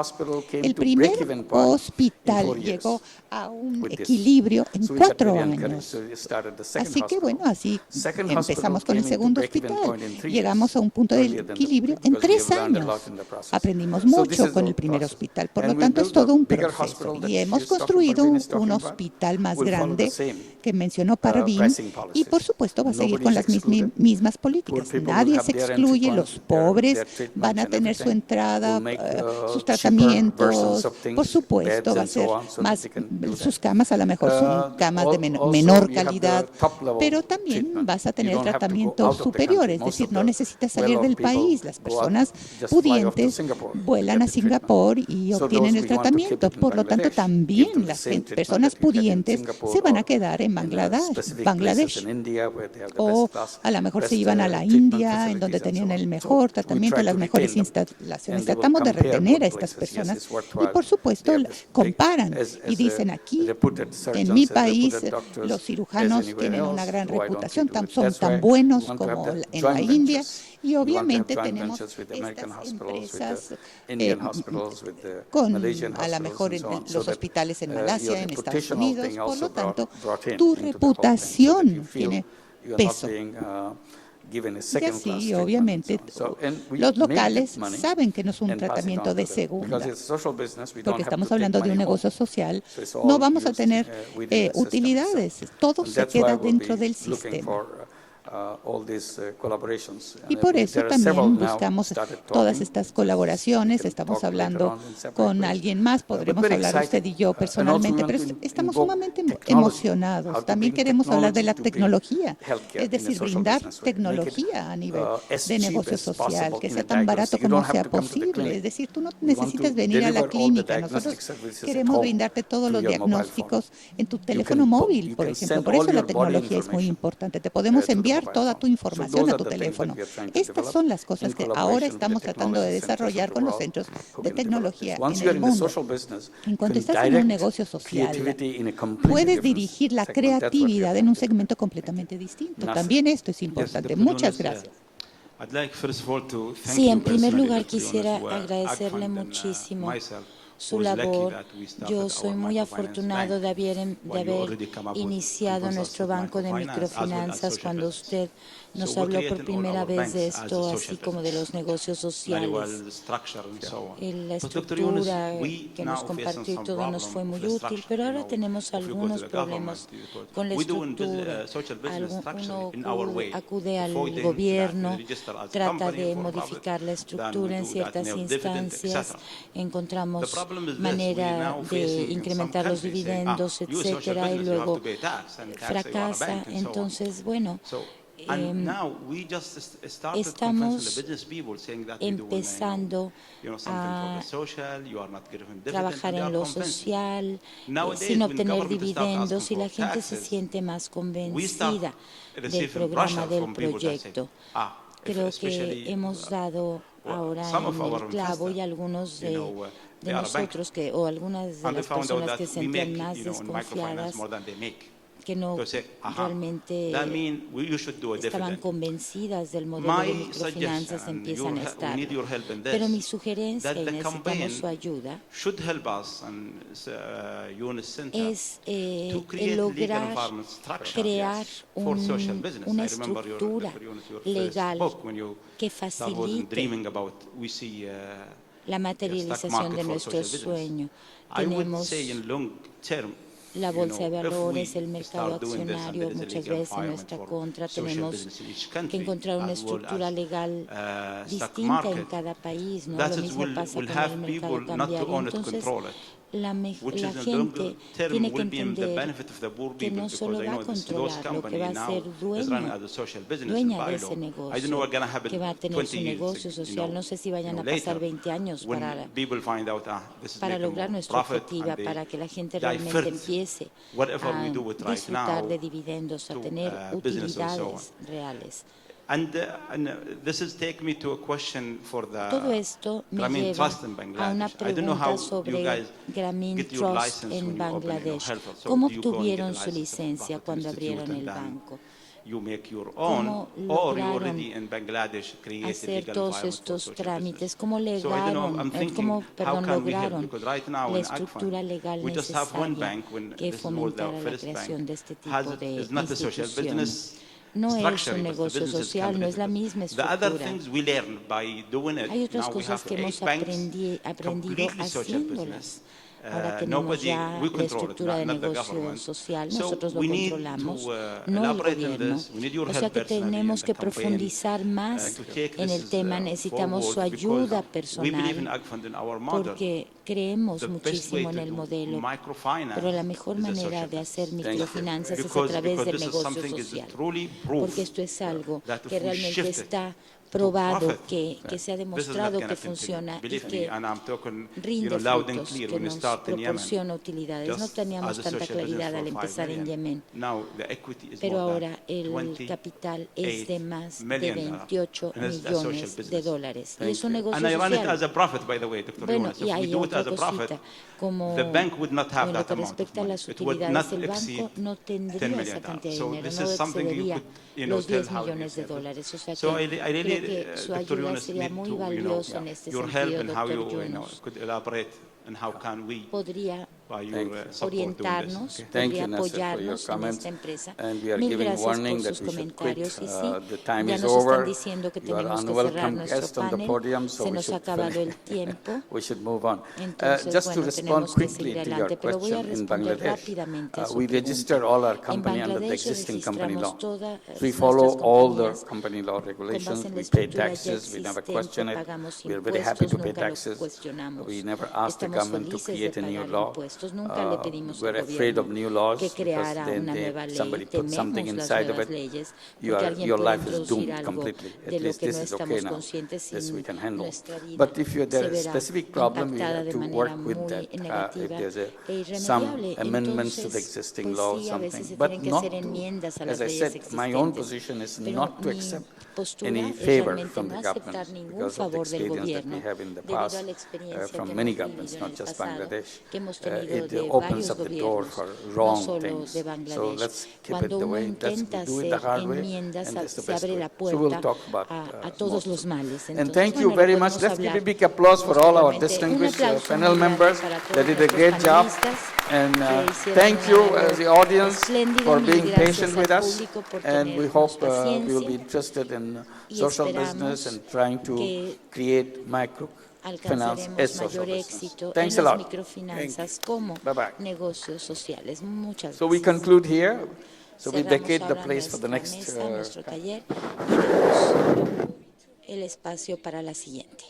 El primer hospital llegó a un equilibrio en 4 años. Así que bueno, así empezamos con el segundo hospital. Llegamos a un punto de equilibrio en 3 años. Aprendimos mucho con el primer hospital. Por lo tanto, es todo un proceso y hemos construido un hospital más grande que mencionó Parveen y por supuesto va a seguir con las mismas políticas. Nadie se excluye, los pobres van a tener su entrada, sus tratamientos, por supuesto va a ser más, sus camas a lo mejor son camas de menor calidad, pero también vas a tener tratamientos superiores, es decir, no necesitas salir del país. Las personas pudientes vuelan a Singapur y obtienen el tratamiento. Por lo tanto, también las personas pudientes se van a quedar en Bangladesh. O a lo mejor se iban a la India, en donde tenían el mejor tratamiento, las mejores instalaciones. Tratamos de retener a estas personas y, por supuesto, comparan y dicen aquí, en mi país, los cirujanos tienen una gran reputación, son tan buenos como en la India. Y obviamente tenemos estas empresas con a lo mejor en los hospitales en Malasia, en Estados Unidos. Por lo tanto, tu reputación tiene peso. Y así, obviamente, los locales saben que no es un tratamiento de segunda, porque estamos hablando de un negocio social. No vamos a tener utilidades, todo se queda dentro del sistema. Y por eso también buscamos todas estas colaboraciones. Estamos hablando con alguien más, podremos hablar usted y yo personalmente, pero estamos sumamente emocionados. También queremos hablar de la tecnología, es decir, brindar tecnología a nivel de negocio social, que sea tan barato como sea posible. Es decir, tú no necesitas venir a la clínica. Nosotros queremos brindarte todos los diagnósticos en tu teléfono móvil, por ejemplo. Por eso la tecnología es muy importante. Te podemos enviar toda tu información a tu teléfono. Estas son las cosas que ahora estamos tratando de desarrollar con los centros de tecnología en el mundo. En cuanto estás en un negocio social, puedes dirigir la creatividad en un segmento completamente distinto. También esto es importante. Muchas gracias. Sí, en primer lugar quisiera agradecerle muchísimo su labor. Yo soy muy afortunado de haber iniciado nuestro banco de microfinanzas cuando usted nos habló por primera vez de esto, así como de los negocios sociales. La estructura que nos compartió y todo nos fue muy útil, pero ahora tenemos algunos problemas con la estructura. Uno acude al gobierno, trata de modificar la estructura en ciertas instancias, encontramos manera de incrementar los dividendos, etcétera, y luego fracasa. Entonces, bueno, estamos empezando a trabajar en lo social sin obtener dividendos y la gente se siente más convencida del programa, del proyecto. Creo que hemos dado ahora en el clavo y algunos de nosotros o algunas de las personas que se sentían más desconfiadas que no realmente estaban convencidas del modelo de microfinanzas empiezan a estar. Pero mi sugerencia, y necesitamos su ayuda, es el lograr crear una estructura legal que facilite la materialización de nuestro sueño. Tenemos la bolsa de valores, el mercado accionario, muchas veces en nuestra contra. Tenemos que encontrar una estructura legal distinta en cada país, ¿no? Lo mismo pasa con el mercado cambiario. Entonces, la gente tiene que entender que no solo va a controlar, lo que va a ser dueña de ese negocio, que va a tener su negocio social. No sé si vayan a pasar 20 años para lograr nuestro objetivo, para que la gente realmente empiece a disfrutar de dividendos, a tener utilidades reales. Todo esto me lleva a una pregunta sobre Grameen Trust en Bangladesh. ¿Cómo obtuvieron su licencia cuando abrieron el banco? ¿Cómo lograron hacer todos estos trámites? ¿Cómo lograron la estructura legal necesaria que fomentara la creación de este tipo de instituciones? No es un negocio social, no es la misma estructura. Hay otras cosas que hemos aprendido haciéndolas. Ahora tenemos ya la estructura de negocio social, nosotros lo controlamos, no el gobierno. O sea que tenemos que profundizar más en el tema, necesitamos su ayuda personal, porque creemos muchísimo en el modelo, pero la mejor manera de hacer microfinanzas es a través del negocio social, porque esto es algo que realmente está probado, que se ha demostrado que funciona y que rinde frutos, que nos proporciona utilidades. No teníamos tanta claridad al empezar en Yemen, pero ahora el capital es de más de 28 millones de dólares. Y es un negocio social. Bueno, y hay otra cosita, como en lo que respecta a las utilidades, el banco no tendría esa cantidad de dinero, no excedería los 10 millones de dólares. O sea que creo que su ayuda sería muy valiosa en este sentido, doctor Yunus. Podría orientarnos, podría apoyarnos en esta empresa. Mil gracias por sus comentarios. Y sí, ya nos están diciendo que tenemos que cerrar nuestro panel. Se nos ha acabado el tiempo. Entonces, bueno, tenemos que seguir adelante. Pero voy a responder rápidamente a su pregunta. En Bangladesh registramos todas nuestras compañías con base en la estructura ya existente, pagamos impuestos, nunca lo cuestionamos. Estamos felices de pagar impuestos. Nunca le pedimos al gobierno que creara una nueva ley. Tememos las nuevas leyes porque alguien puede introducir algo de lo que no estamos conscientes y nuestra vida se verá impactada de manera muy negativa e irremediable. Entonces, pues sí, a veces se tienen que hacer enmiendas a las leyes existentes. Pero mi postura es realmente no aceptar ningún favor del gobierno debido a la experiencia pasada que hemos tenido de varios gobiernos, no solo de Bangladesh. Cuando uno intenta hacer enmiendas, se abre la puerta a todos los males. Entonces, thank you very much. Let's give a big applause for all our distinguished panel members. They did a great job. And thank you, the audience, for being patient with us. And we hope we will be interested in social business and trying to create alcanzaremos mayor éxito en las microfinanzas como negocios sociales. Muchas gracias. So we conclude here. So we vacate the place for the next nuestro taller y damos el espacio para la siguiente.